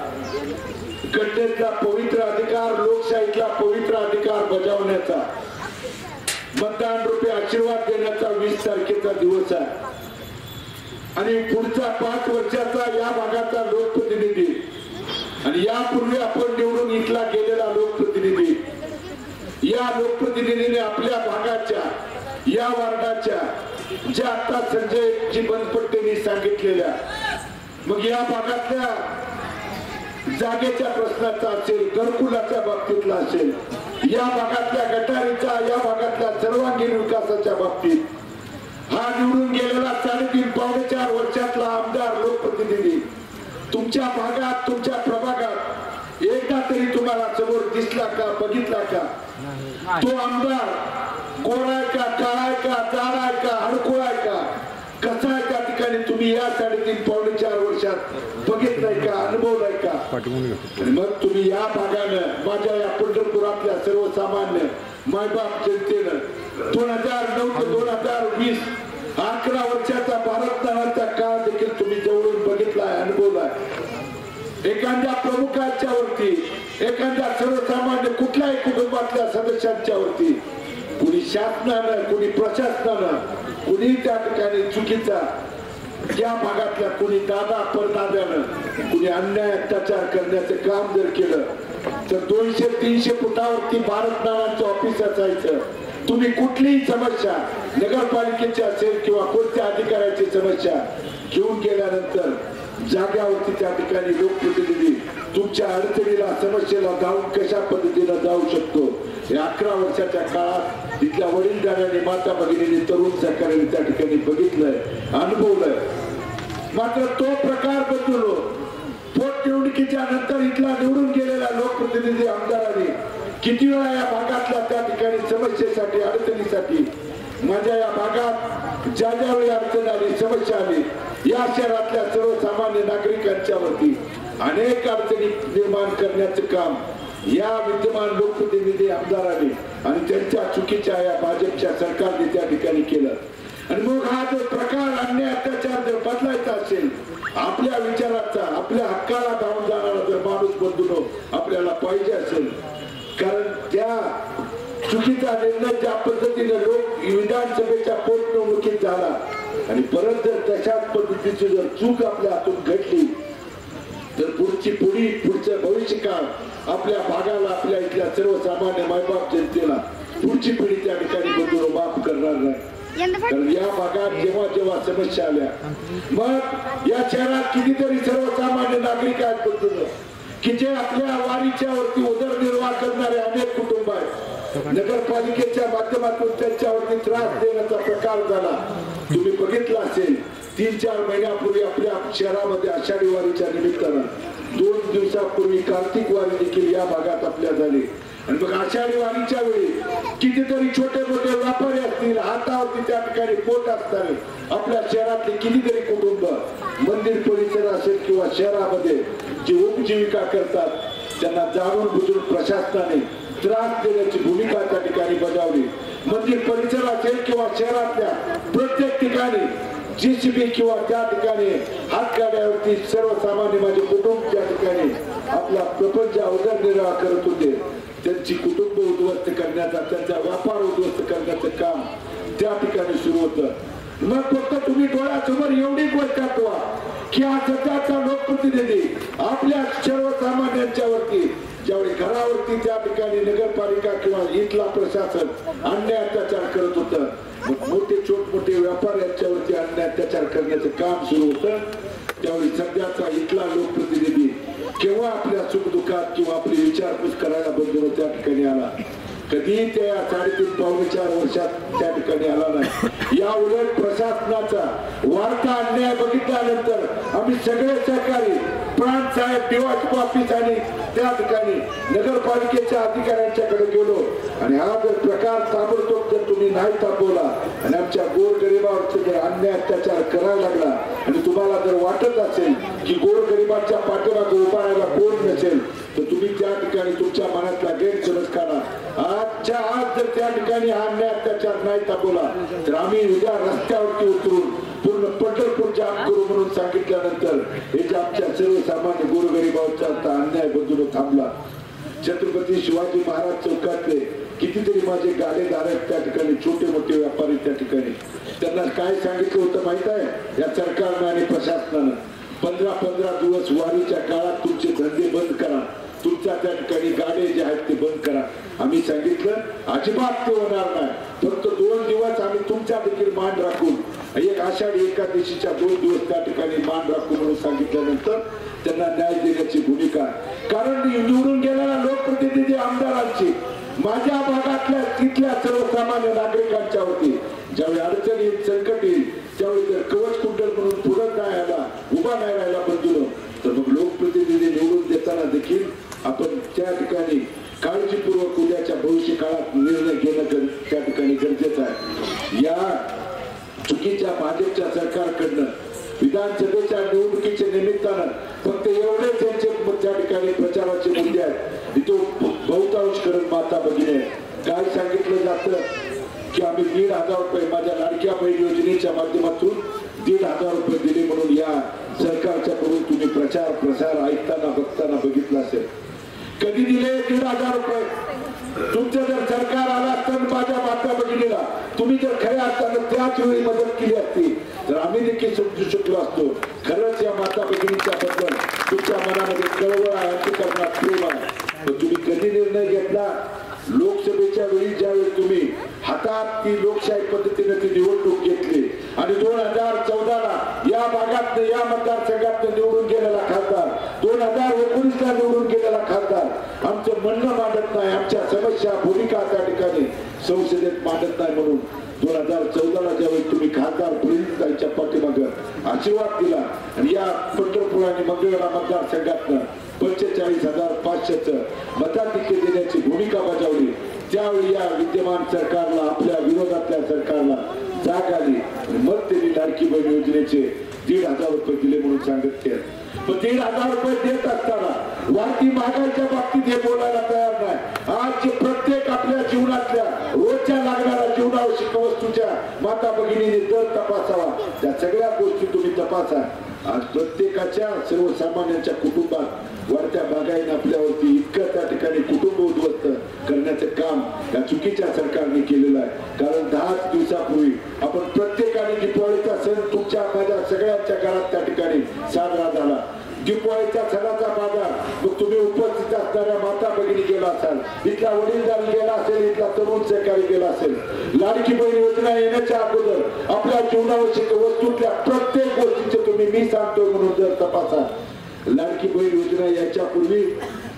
घटनेचा पवित्र अधिकार, लोकशाहीतला पवित्र अधिकार बजावण्याचा, मतदान रूपी आशीर्वाद देण्याचा 20 तारखेचा दिवस आहे. आणि पुढचा 5 वर्षाचा या भागाचा लोकप्रतिनिधी आणि यापूर्वी आपण निवडून इथला गेलेला लोकप्रतिनिधी, या लोकप्रतिनिधीने आपल्या भागाच्या, या वार्डाच्या ज्या आता संजयजी बनपट्टेंनी सांगितलेल्या, मग या भागातल्या जागेच्या प्रश्नाचा असेल, घरकुलाच्या बाबतीतला असेल, या भागातल्या गटारीचा, या भागातल्या सर्वांगीण विकासाच्या बाबतीत हा निवडून गेलेला 3.5-4 वर्षातला आमदार लोकप्रतिनिधी तुमच्या भागात, तुमच्या प्रभागात एकदा तरी तुम्हाला समोर दिसला का, बघितला का? तो आमदार गोरा आहे का, काळा आहे का, जाड आहे का, हडकुळ आहे का, कसा आहे त्या ठिकाणी तुम्ही या 3.5-4 वर्षात बघितलंय का, अनुभवलाय का? आणि मग तुम्ही या भागानं, माझ्या या पंढरपुरातल्या सर्वसामान्य मायबाप जनतेनं 2009 ते 2020 11 वर्षाचा भारत नावाचा काळ देखील तुम्ही जवळून बघितलाय, अनुभवलाय. एखाद्या प्रमुखांच्या वरती, एखाद्या सर्वसामान्य कुठल्याही कुटुंबातल्या सदस्यांच्या वरती कुणी शासनानं, कुणी प्रशासनानं, कुणी त्या ठिकाणी चुकीचा, या भागातल्या कुणी दादा परदाद्यानं कुणी अन्याय अत्याचार करण्याचं काम जर केलं तर 200-300 फुटावरती भारत नावांचं ऑफिस असायचं. तुम्ही कुठलीही समस्या, नगरपालिकेची असेल किंवा कोणत्या अधिकाऱ्याची समस्या घेऊन गेल्यानंतर जाग्यावरती त्या ठिकाणी लोकप्रतिनिधी तुमच्या अडचणीला, समस्येला धावून कशा पद्धतीनं जाऊ शकतो, हे 11 वर्षाच्या काळात इथल्या वडीलधाऱ्यांनी, माता भगिनींनी, तरुण सहकार्याने त्या ठिकाणी बघितलंय, अनुभवलंय. मात्र तो प्रकार बदललो. पोटनिवडणुकीच्या नंतर इथला निवडून गेलेला लोकप्रतिनिधी आमदारांनी किती वेळा या भागातल्या त्या ठिकाणी समस्येसाठी, अडचणीसाठी, माझ्या या भागात ज्या ज्यावेळी अडचण आली, समस्या आली, या शहरातल्या सर्वसामान्य नागरिकांच्या वरती अनेक अडचणी निर्माण करण्याचं काम या विद्यमान लोकप्रतिनिधी आमदारांनी आणि त्यांच्या चुकीच्या या भाजपच्या सरकारने त्या ठिकाणी केलं. आणि मग हा जो प्रकार, अन्याय अत्याचार जर बदलायचा असेल, आपल्या विचाराचा, आपल्या हक्काला धावून जाणारा जर माणूस बंधूनो आपल्याला पाहिजे असेल, कारण त्या चुकीचा निर्णय ज्या पद्धतीने लोक विधानसभेच्या पोटनिवडणुकीत झाला आणि परत जर तशाच पद्धतीची जर चूक आपल्या हातून घडली तर पुढचं भविष्यकाळ आपल्या भागाला, आपल्या इथल्या सर्वसामान्य मायबाप जनतेला पुढची पिढी त्या ठिकाणी बंधून माफ करणार नाही. कारण या भागात जेव्हा जेव्हा समस्या आल्या, मग या शहरात कितीतरी सर्वसामान्य नागरिक आहेत बंधून की जे आपल्या वारीच्या वरती उदरनिर्वाह करणारे अनेक कुटुंब आहेत. नगरपालिकेच्या माध्यमातून त्यांच्यावरती त्रास देण्याचा प्रकार झाला. तुम्ही बघितला असेल 3-4 महिन्यापूर्वी आपल्या शहरामध्ये आषाढी वारीच्या निमित्तानं 2 दिवसापूर्वी कार्तिक वारी देखील या भागात आपल्या झाली. आणि मग आषाढी वारीच्या वेळी कितीतरी छोटे मोठे व्यापारी असतील, हातावरती त्या ठिकाणी पोट असणारे आपल्या शहरातले कितीतरी कुटुंब, मंदिर परिसर असेल किंवा शहरामध्ये जी उपजीविका करतात, त्यांना जाणून बुजून प्रशासनाने त्रास देण्याची भूमिका त्या ठिकाणी बजावली. मंदिर परिसर असेल किंवा शहरातल्या प्रत्येक ठिकाणी JCB किंवा त्या ठिकाणी हातगाड्यावरती सर्वसामान्य माझे कुटुंब त्या ठिकाणी आपला प्रपंच उदरनिर्वाह करत होते. त्यांची कुटुंब उद्ध्वस्त करण्याचा, त्यांचा व्यापार उद्ध्वस्त करण्याचं काम त्या ठिकाणी सुरू होतं. मग फक्त तुम्ही डोळ्यासमोर एवढी गोष्ट ठेवा की हा सध्याचा लोकप्रतिनिधी आपल्या सर्वसामान्यांच्या वरती ज्यावेळी घरावरती त्या ठिकाणी नगरपालिका किंवा इथला प्रशासन अन्याय अत्याचार करत होतं, मोठे मोठे व्यापार यांच्यावरती अन्याय अत्याचार करण्याचं काम सुरू होतं, त्यावेळी सध्याचा इथला लोकप्रतिनिधी केव्हा आपल्या सुखदुःखात किंवा आपली विचारपूस करायला बंधू त्या ठिकाणी आला? कधी त्या 3.5-4 वर्षात त्या ठिकाणी आला नाही. या उलट प्रशासनाचा वाढता अन्याय बघितल्यानंतर आम्ही सगळे सहकारी प्रांत साहेब, DYSP ऑफिस आणि त्या ठिकाणी नगरपालिकेच्या अधिकाऱ्यांच्याकडे गेलो आणि हा जर प्रकार ताबडतोब जर तुम्ही नाही थांबवला आणि आमच्या गोरगरिबावरचे जर अन्याय अत्याचार करायला लागला आणि तुम्हाला जर वाटत असेल की गोरगरिबांच्या पाठीमागे उभा राहायला कोण नसेल तर तुम्ही त्या ठिकाणी तुमच्या मनातला गैरसमज काढा. आजच्या आज जर त्या ठिकाणी हा अन्याय अत्याचार नाही थांबवला तर आम्ही उद्या रस्त्यावरती उतरून पूर्ण पंढरपूर जाम करू म्हणून सांगितल्यानंतर हे जे आमच्या सर्वसामान्य गोरगरिबांचा अन्याय बंधून थांबला. छत्रपती शिवाजी महाराज चौकातले कितीतरी माझे गाडेधारक त्या ठिकाणी छोटे मोठे व्यापारी त्या ठिकाणी त्यांना काय सांगितलं होतं माहित आहे या सरकारनं आणि प्रशासनानं 15 दिवस वारीच्या काळात तुमचे धंदे बंद करा, तुमच्या त्या ठिकाणी गाडे जे आहेत ते बंद करा. आम्ही सांगितलं अजिबात ते होणार नाही, फक्त 2 दिवस आम्ही तुमच्या देखील मान राखून एक आषाढी एकादशीच्या 2 दिवस त्या ठिकाणी मान राखू म्हणून सांगितल्यानंतर त्यांना न्याय देण्याची भूमिका. कारण निवडून गेलेल्या लोकप्रतिनिधी आमदारांची माझ्या भागातल्या तिथल्या सर्वसामान्य नागरिकांच्या वरती ज्यावेळी अडचण येईल संकट येईल त्यावेळी जर कवच कुंडल म्हणून पुढे नाही आला उभा नाही राहिला बंधून तर मग लोकप्रतिनिधी निवडून देताना देखील आपण त्या ठिकाणी काळजीपूर्वक उद्याच्या भविष्य काळात निर्णय घेणं त्या ठिकाणी गरजेचं आहे. या चुकीच्या भाजपच्या सरकारकडनं विधानसभेच्या निवडणुकीच्या निमित्तानं फक्त एवढेच त्यांचे त्या ठिकाणी प्रचाराचे मुद्दे आहेत. इथं बहुतांश करून माता भगिनी काय सांगितलं जातं की आम्ही 1,500 रुपये माझ्या लाडक्या बहीण योजनेच्या माध्यमातून 1,500 रुपये दिले म्हणून या सरकारच्या कडून तुम्ही प्रचार प्रसार ऐकताना बघताना बघितलं असेल. कधी दिले 1,500 रुपये? तुमचं जर सरकार आलं असतं माझ्या माता भगिनीला तुम्ही जर खऱ्या अर्थानं त्याच वेळी मदत केली असती तर आम्ही देखील समजू शकलो असतो. खरंच या माता भगिनीच्या बद्दल तुमच्या मनामध्ये कळवळ आहे, अंतःकरणात प्रेम आहे. पण तुम्ही कधी निर्णय घेतला? लोकसभेच्या वेळी ज्यावेळी तुम्ही हातात ती लोकशाही पद्धतीने ती निवडणूक घेतली आणि 2014ला या भागात या मतदारसंघात निवडून गेलेला खासदार 2019ला निवडून गेलेला खासदार आमचं म्हणणं मांडत नाही, आमच्या समस्या भूमिका त्या ठिकाणी संसदेत मांडत नाही म्हणून 2014ला ज्यावेळी तुम्ही खासदार प्रेमताईच्या पाठीमागं आशीर्वाद दिला आणि या पंढरपूर आणि मंगळवेढा मतदारसंघातनं 45,500 मताधिक्य देण्याची भूमिका बजावली त्यावेळी या विद्यमान सरकारला आपल्या विरोधातल्या सरकारला जाग आली आणि मग त्यांनी लाडकी बहीण योजनेचे 1,500 रुपये दिले म्हणून सांगत. पण 1,500 रुपये देत असताना वाढती महागाईच्या बाबतीत हे बोलायला तयार नाही. आज प्रत्येक आपल्या जीवनातल्या रोजच्या लागणाऱ्या जीवनावश्यक वस्तूच्या माता भगिनीने दर तपासावा, त्या सगळ्या गोष्टी तुम्ही तपासा. आज प्रत्येकाच्या सर्वसामान्यांच्या कुटुंबात वाढत्या महागाईने आपल्यावरती इतकं त्या ठिकाणी कुटुंब उद्ध्वस्त करण्याचं काम या चुकीच्या सरकारने केलेलं आहे. कारण 10 दिवसापूर्वी आपण प्रत्येकाने दिवाळीचा सण तुमच्या माझ्या सगळ्यांच्या घरात त्या ठिकाणी साजरा झाला. दिवाळीच्या सणाचा बाजार मग तुम्ही उपस्थित असणाऱ्या माता भगिनी गेला असाल, इथला वडीलधार गेला असेल, इथला तरुण सहकारी गेला असेल. लाडकी बहीण योजना येण्याच्या अगोदर आपल्या जीवनावश्यक वस्तूतल्या प्रत्येक गोष्टीचे तुम्ही मी सांगतोय म्हणून जर तपासा. लाडकी बहीण योजना याच्या पूर्वी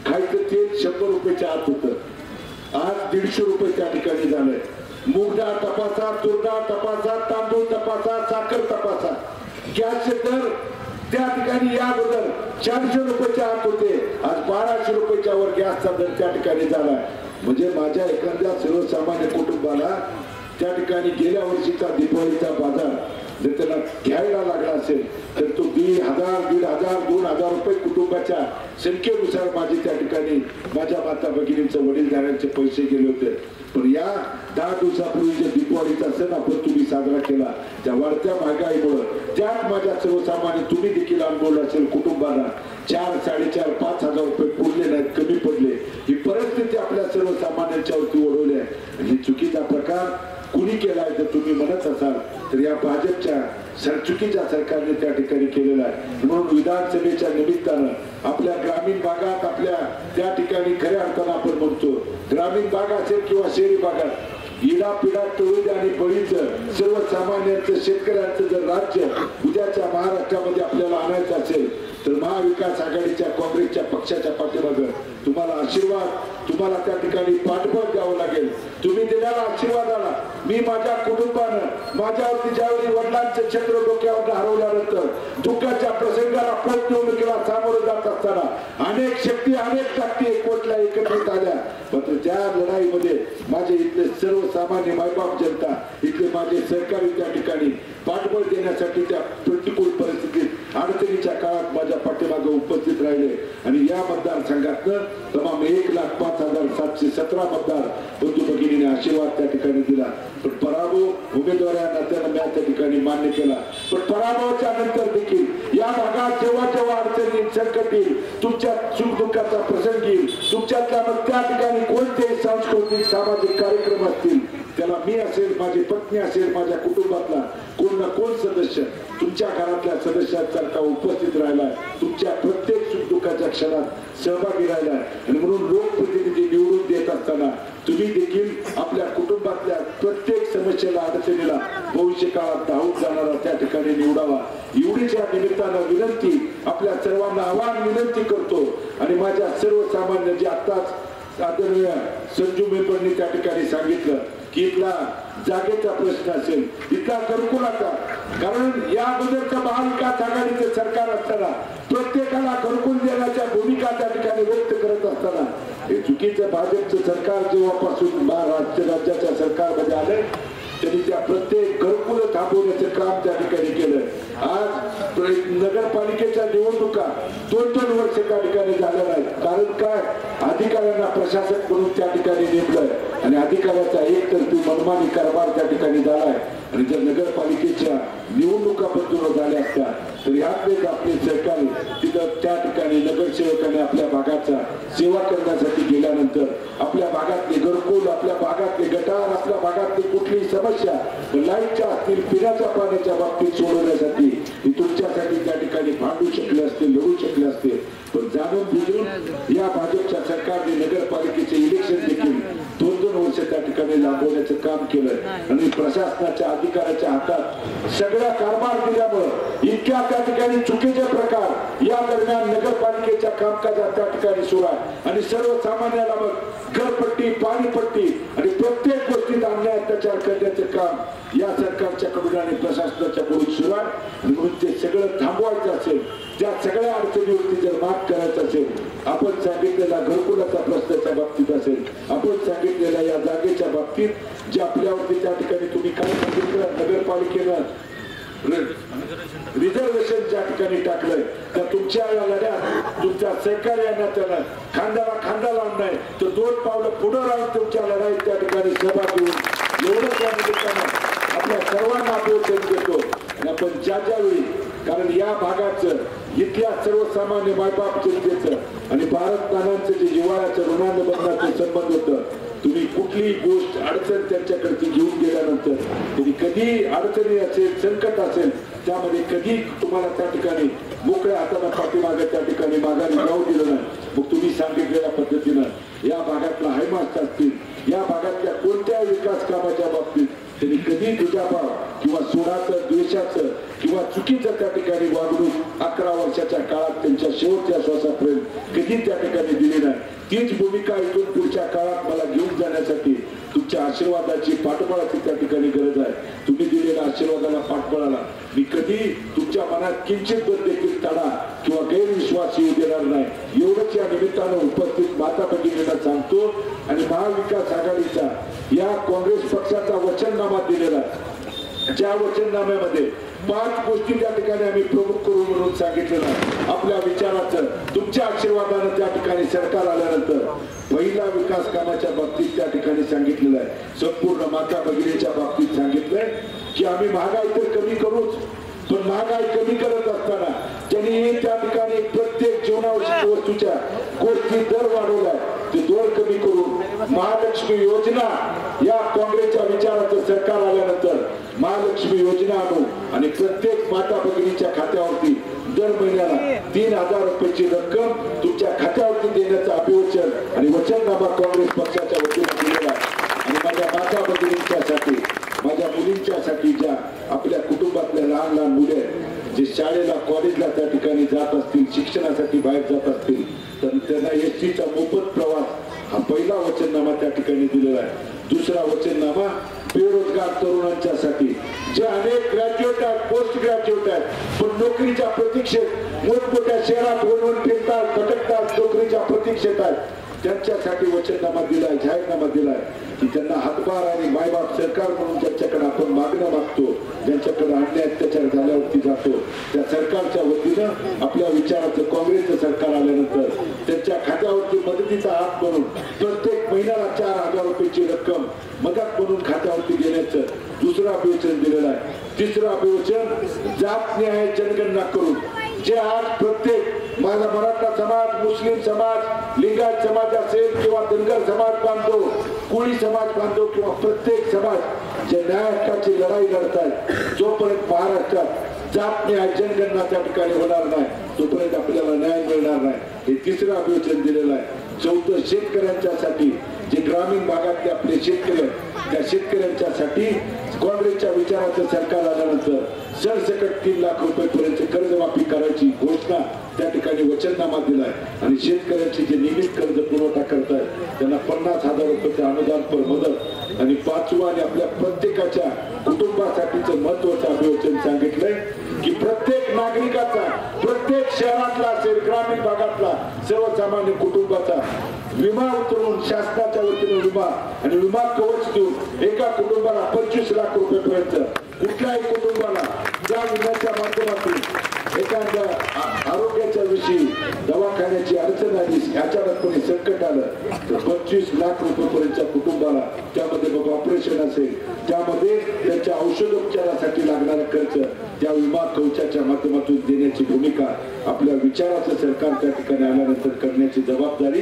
खायचं तेल 100 रुपयाच्या आत होतं, आज 150 रुपये त्या ठिकाणी झालंय. मूग डाळ तपासा, तूर डाळ तपासा, तांदूळ तपासा, साखर तपासा. गॅसचे दर त्या ठिकाणी या अगोदर 400 रुपयाच्या आत होते, आज 1,200 रुपयाच्या वर गॅसचा दर त्या ठिकाणी झालाय. म्हणजे माझ्या एखाद्या सर्वसामान्य कुटुंबाला त्या ठिकाणी गेल्या वर्षीचा दिवाळीचा बाजार जर त्याला घ्यायला लागला असेल तर तो 1,500, 1,500, 2,000 रुपये कुटुंबाच्या संख्येनुसार माझे त्या ठिकाणी माझ्या माता भगिनींचं वडीलधाऱ्यांचे पैसे गेले होते. पण या 10 दिवसापूर्वी जे दिवाळीचा सण आपण तुम्ही साजरा केला त्या वाढत्या महागाईमुळे त्यात माझ्या सर्वसामान्य तुम्ही देखील अनुभवलं असेल कुटुंबाला 4, 4,500, 5,000 रुपये पुरले नाहीत, कमी पडले. ही परिस्थिती आपल्या सर्वसामान्यांच्या वरती ओढवली आहे. ही चुकीचा प्रकार कुणी केलाय जर तुम्ही म्हणत असाल तर या भाजपच्या चुकीच्या सरकारने त्या ठिकाणी केलेला आहे. म्हणून विधानसभेच्या निमित्तानं आपल्या ग्रामीण भागात आपल्या त्या ठिकाणी खऱ्या अर्थानं आपण म्हणतो ग्रामीण भाग असेल किंवा शहरी भागात इडापिडा तळुदे आणि बळीचं सर्वसामान्यांचं शेतकऱ्यांचं जर राज्य उद्याच्या महाराष्ट्रामध्ये आपल्याला आणायचं असेल तर महाविकास आघाडीच्या काँग्रेसच्या पक्षाच्या पाठीमागं तुम्हाला आशीर्वाद, तुम्हाला त्या ठिकाणी पाठबळ द्यावं लागेल. तुम्ही दिलेला आशीर्वादाला मी माझ्या कुटुंबानं माझ्यावरती ज्यावेळी वडिलांचं छत्र डोक्यावर हरवल्यानंतर दुःखाच्या प्रसंगाला पोटनिवडणुकीला सामोरं जात असताना अनेक शक्ती अनेक ताकदी एकवटल्या एकत्रित आल्या. मात्र त्या लढाईमध्ये माझे इथले सर्वसामान्य मायबाप जनता, इथले माझे सहकारी त्या ठिकाणी पाठबळ देण्यासाठी त्या प्रतिकूल परिस्थितीत अडचणीच्या काळात माझ्या पाठीमागे उपस्थित राहिले. आणि या मतदारसंघातनं तमाम 1,05,717 मतदार बंधू भगिनीने आशीर्वाद त्या ठिकाणी दिला. पण पराभव उमेदवारांना त्यानं मी त्या ठिकाणी मान्य केला. पण पराभवाच्या नंतर देखील या भागात जेव्हा जेव्हा अडचणी संकट येईल, तुमच्या सुख दुःखाचा प्रसंग येईल, तुमच्यातल्या मग त्या ठिकाणी कोणतेही सांस्कृतिक सामाजिक कार्यक्रम असतील, त्याला मी असेल, माझी पत्नी असेल, माझ्या कुटुंबातला कोण ना कोण सदस्य तुमच्या घरातल्या सदस्यांसारखा उपस्थित राहिलाय, तुमच्या प्रत्येक सुख दुःखाच्या क्षणात सहभागी राहिलाय. आणि म्हणून लोकप्रतिनिधी निवडून देत असताना तुम्ही देखील आपल्या कुटुंबातल्या प्रत्येक समस्येला अडचणीला भविष्य काळात धावून जाणारा त्या ठिकाणी निवडावा. एवढीच या निमित्तानं विनंती आपल्या सर्वांना आवाहन विनंती करतो. आणि माझ्या सर्वसामान्य जे आत्ताच आदरणीय संजू मेंबरनी त्या ठिकाणी सांगितलं की इथला जागेचा प्रश्न असेल, इथला घरकुलाचा, कारण या अगोदरचं महाविकास आघाडीचं सरकार असताना प्रत्येकाला घरकुल देण्याच्या भूमिका त्या ठिकाणी व्यक्त करत असताना हे चुकीचं भाजपचं सरकार जेव्हापासून महाराष्ट्र राज्याच्या सरकारमध्ये आले त्यांनी त्या प्रत्येक घरकुल थांबवण्याचं काम त्या ठिकाणी केलं. आज नगरपालिकेच्या निवडणुका 2-2 वर्ष त्या ठिकाणी झाल्या नाहीत. कारण काय, अधिकाऱ्यांना प्रशासक म्हणून त्या ठिकाणी नेमलंय आणि अधिकाऱ्याचा एकतर्फी मनमानी कारभार त्या ठिकाणी झालाय. आणि जर नगरपालिकेच्या निवडणुका बंद झाल्या असत्या तर यातलेच आपले सरकारी तिथं त्या ठिकाणी नगरसेवकाने आपल्या भागाचा सेवा करण्यासाठी गेल्यानंतर आपल्या भागातले घरकुल, आपल्या भागातले गटार, आपल्या भागातली कुठलीही समस्या लाईटच्या असतील, पिण्याच्या पाण्याच्या बाबतीत सोडवण्यासाठी तुमच्यासाठी त्या ठिकाणी भांडू शकले असते, लढू शकले असते. पण जाणून बुजून या भाजपच्या सरकारने नगरपालिकेचे इलेक्शन देखील 2-2 वर्ष त्या ठिकाणी लांबवण्याचं काम केलंय. आणि प्रशासनाच्या अधिकाऱ्याच्या हातात सगळ्या कारभार दिल्यामुळे इतक्या त्या ठिकाणी चुकीचे प्रकार या दरम्यान नगरपालिकेच्या कामकाजात त्या ठिकाणी सुरू आहे. आणि सर्वसामान्याला मग घरपट्टी, पाणीपट्टी आणि प्रत्येक गोष्टीत अन्याय अत्याचार करण्याचं काम या सरकारच्या कडून आणि प्रशासनाच्या कडून सुरू आहे. म्हणून ते सगळं थांबवायचं असेल, त्या सगळ्या अडचणीवरती जर मात करायचं असेल, आपण सांगितलेला घरकुलाचा प्रश्नाच्या बाबतीत असेल, आपण सांगितलेल्या या जागेच्या बाबतीत जे आपल्यावरती त्या ठिकाणी तुम्ही काय सांगितलं, नगरपालिकेनं रिझर्वेशन ज्या ठिकाणी टाकलंय, तर तुमच्या या लढ्यात तुमच्या सहकार्यांना त्याला खांद्याला खांदा लावून नाही तर 2 पावलं पुढे राहून तुमच्या लढाईत त्या ठिकाणी सहभागी होऊन एवढं त्या निमित्तानं आपल्या सर्वांना अभिवादन देतो. आणि आपण ज्यावेळी, कारण या भागाचं इथल्या सर्वसामान्य मायबाप जनतेचं आणि भारत नानांचं जे जिव्हाळ्याचं ऋणानुबंधाचं संबंध होतं, तुम्ही कुठलीही गोष्ट अडचण त्यांच्याकडे घेऊन गेल्यानंतर तरी कधी अडचणी असेल, संकट असेल, त्यामध्ये कधी तुम्हाला त्या ठिकाणी मोकळ्या हाताने पाठीमागे त्या ठिकाणी माघारी जाऊ दिलं नाही. मग तुम्ही सांगितलेल्या पद्धतीनं या भागातला हायमास्ट असतील, या भागातल्या कोणत्याही विकास कामाच्या बाबतीत त्यांनी कधी दुजाभाव किंवा सोडाचं, द्वेषाचं किंवा चुकीचं त्या ठिकाणी वागणूक 11 वर्षाच्या काळात त्यांच्या शेवटच्या श्वासापर्यंत कधी त्या ठिकाणी दिली नाही. तीच भूमिका इथून पुढच्या काळात मला घेऊन जाण्यासाठी तुमच्या आशीर्वादाची, पाठबळाची त्या ठिकाणी गरज आहे. तुम्ही दिलेल्या आशीर्वादाला, पाठबळाला मी कधी तुमच्या मनात किंचित देखील तडा किंवा गैरविश्वास येऊ देणार नाही. एवढंच या निमित्तानं उपस्थित माता भगिनींना सांगतो. आणि महाविकास आघाडीचा या काँग्रेस पक्षाचा वचननामा दिलेला, ज्या वचननाम्यामध्ये 5 गोष्टी त्या ठिकाणी आम्ही प्रमुख करू म्हणून सांगितलेलं आहे. आपल्या विचाराचं तुमच्या आशीर्वादानं त्या ठिकाणी सरकार आल्यानंतर पहिला विकास कामाच्या बाबतीत त्या ठिकाणी सांगितलेलं आहे. संपूर्ण माता भगिनीच्या बाबतीत सांगितलंय की आम्ही महागाई तर कमी करूच, पण महागाई कमी करत असताना त्यांनी त्या ठिकाणी प्रत्येक जीवनावश्यक वस्तूच्या गोष्टी दर वाढवलाय, ते दर कमी करून महालक्ष्मी योजना, या काँग्रेसच्या विचाराचं सरकार आल्यानंतर महालक्ष्मी योजना आणू आणि प्रत्येक माता भगिनीच्या खात्यावरती दर महिन्याला 3,000 रुपयाची रक्कम तुमच्या खात्यावरती देण्याचं अभिवचन आणि वचननामा काँग्रेस पक्षाच्या वतीने दिलेला आहे. आणि माझ्या माता भगिनी शाळेत जात असतील तर त्यांना एसटीचा मोफत प्रवास हा पहिला वचननामा त्या ठिकाणी दिलेला आहे. दुसरा वचननामा बेरोजगार तरुणांच्यासाठी जे अनेक ग्रॅज्युएट आहेत, पोस्ट ग्रॅज्युएट आहेत, पण नोकरीच्या प्रतीक्षेत मोठमोठ्या शहरात वळवून फिरतात, भटकतात, नोकरीच्या प्रतीक्षेत आहेत, त्यांच्यासाठी वचननामा दिलाय, जाहीरनामा दिलाय की त्यांना हातभार आणि मायबाप सरकार म्हणून ज्यांच्याकडे आपण मागणं मागतो, ज्यांच्याकडे अन्याय अत्याचार झाल्यावरती जातो, त्या सरकारच्या वतीनं आपल्या विचाराचं काँग्रेसचं सरकार आल्यानंतर त्यांच्या खात्यावरती मदतीचा हात म्हणून प्रत्येक महिन्याला 4,000 रुपयाची रक्कम मदत म्हणून खात्यावरती देण्याचं दुसरं अभिवचन दिलेलं आहे. तिसरं अभिवचन जात न्याय जनगणना करून जे आज प्रत्येक माझा मराठा समाज, मुस्लिम समाज, लिंगायत समाज असेल किंवा धनगर समाज बांधव, कोळी समाज बांधव किंवा प्रत्येक समाज जे न्याय हक्काची लढाई लढत आहेत, जोपर्यंत महाराष्ट्रात जात न्याय जनगणना त्या ठिकाणी होणार नाही तोपर्यंत आपल्याला न्याय मिळणार नाही. हे तिसरं अभिवचन दिलेलं आहे. चौथं शेतकऱ्यांच्यासाठी जे ग्रामीण भागातले आपले शेतकरी आहेत त्या शेतकऱ्यांच्यासाठी काँग्रेसच्या विचाराचं सरकार आल्यानंतर सरसकट 3 लाख रुपयापर्यंत कर्जमाफी करायची घोषणा त्या ठिकाणी वचननामा दिलाय आणि शेतकऱ्यांची जे नियमित कर्ज पुरवठा करतायत त्यांना 50,000 रुपयाचे अनुदानपर मदत आणि 5वं आणि आपल्या प्रत्येकाच्या कुटुंबासाठीचं महत्वाचं अभिवचन सांगितलंय की प्रत्येक नागरिकाचा, प्रत्येक शहरातला असेल, ग्रामीण भागातला सर्वसामान्य कुटुंबाचा विमा उतरवून शासनाच्या वतीने विमा आणि विमा कवच देऊन एका कुटुंबाला 25 लाख रुपयापर्यंत कुठल्याही कुटुंबाला या विम्याच्या माध्यमातून एखाद्या आरोग्याच्या विषयी दवाखान्याची अडचण आली, अचानकपणे संकट आलं तर 25 लाख रुपयापर्यंतच्या कुटुंबाला त्यामध्ये मग ऑपरेशन असेल त्यामध्ये त्यांच्या औषधोपचारासाठी लागणारा खर्च त्या विमा कवचाच्या माध्यमातून देण्याची भूमिका आपल्या विचाराचं सरकार त्या ठिकाणी आल्यानंतर करण्याची जबाबदारी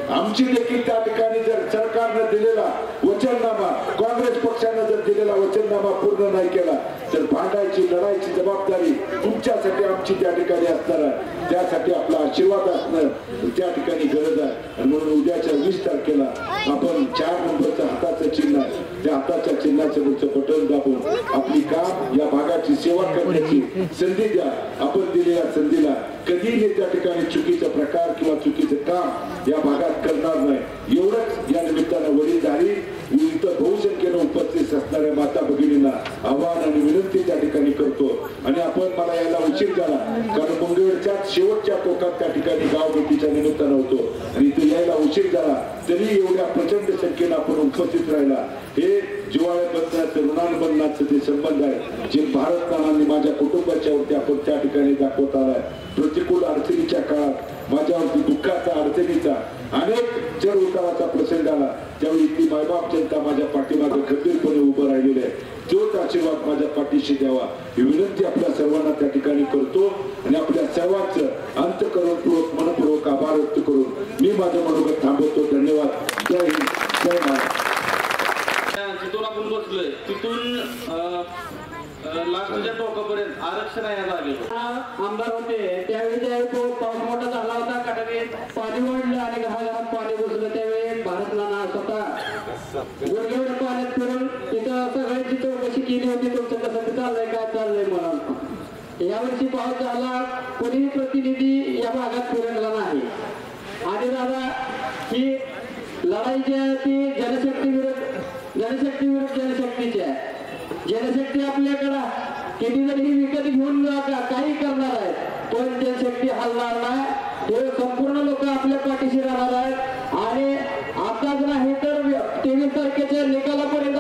आमची देखील त्या ठिकाणी. जर सरकारनं दिलेला वचननामा, काँग्रेस पक्षानं जर दिलेला वचननामा पूर्ण नाही केला तर भांडायची, लढायची जबाबदारी तुमच्यासाठी आमची त्या ठिकाणी असणार आहे. त्यासाठी आपला आशीर्वाद असणं त्या ठिकाणी गरज आहे आणि म्हणून उद्याच्या 20 तारखेला आपण 4 नंबरचं हाताचं चिन्ह आहे, त्या हाताच्या चिन्हाचं बटन दाबून आपली काम या भागाची सेवा करण्याची संधी द्या. आपण दिलेल्या संधीला कधीही त्या ठिकाणी चुकीचा प्रकार किंवा चुकीचं काम या भागात करणार नाही एवढंच या निमित्तानं वडीलधारी इथं बहुसंख्येनं उपस्थित असणाऱ्या माता भगिनींना आव्हान आणि विनंती त्या ठिकाणी करतो. आणि आपण मला यायला उशीर झाला कारण मंगळवेढच्या शेवटच्या टोकात त्या ठिकाणी गाव भेटीच्या निमित्तानं होतो आणि इथे यायला उशीर झाला तरी एवढ्या प्रचंड संख्येनं आपण उपस्थित राहिला. हे जिव्हाळ्या बंधनाचं, ऋणानुबंधनाचं ते संबंध आहे जे भारत नानांनी माझ्या कुटुंबाच्या वरती आपण त्या ठिकाणी दाखवत आलाय. प्रतिकूल अडचणीच्या काळात माझ्यावरती दुःखाचा, अडचणीचा अनेक चढ उताराचा प्रसंग आला त्यावेळी ती मायबाप जनता माझ्या पाठीमागे खंबीरपणे उभं राहिलेली आहे. तोच आशीर्वाद माझ्या पाठीशी द्यावा ही विनंती आपल्या सर्वांना त्या ठिकाणी करतो आणि आपल्या सर्वांचं अंतःकरणपूर्वक, मनपूर्वक आभार व्यक्त करून मी माझं मनोगत थांबवतो. धन्यवाद. जय हिंद, जय महाराष्ट्र. जिथून आपण बसलोय तिथून लास्टच्या टोकापर्यंत आरक्षण आहे. आमदार होते त्यावेळी तो पाऊस मोठा झाला होता, कटारीत पाणी वाढलं आणि घराघरात पाणी घुसलं. त्यावेळी भारत नाना स्वतः गुडघेवर पाण्यात फिरून तिथं सगळ्यांची चौकशी केली होती, तुमचं कसं चाललंय, काय चाललंय म्हणून. यावर्षी पाऊस झाला, कोणीही प्रतिनिधी या भागात फिरकला नाही. आणि दादा ही लढाई जी आहे ती जनशक्ती विरुद्ध जनशक्तीची आहे. जनशक्ती आपल्याकडं किती जरी विकत घेऊन काही करणार आहे पण जनशक्ती हलणार नाही. हे संपूर्ण लोक आपल्या पाठीशी राहणार आहेत आणि आताच नाही तर 23 तारखेच्या निकालापर्यंत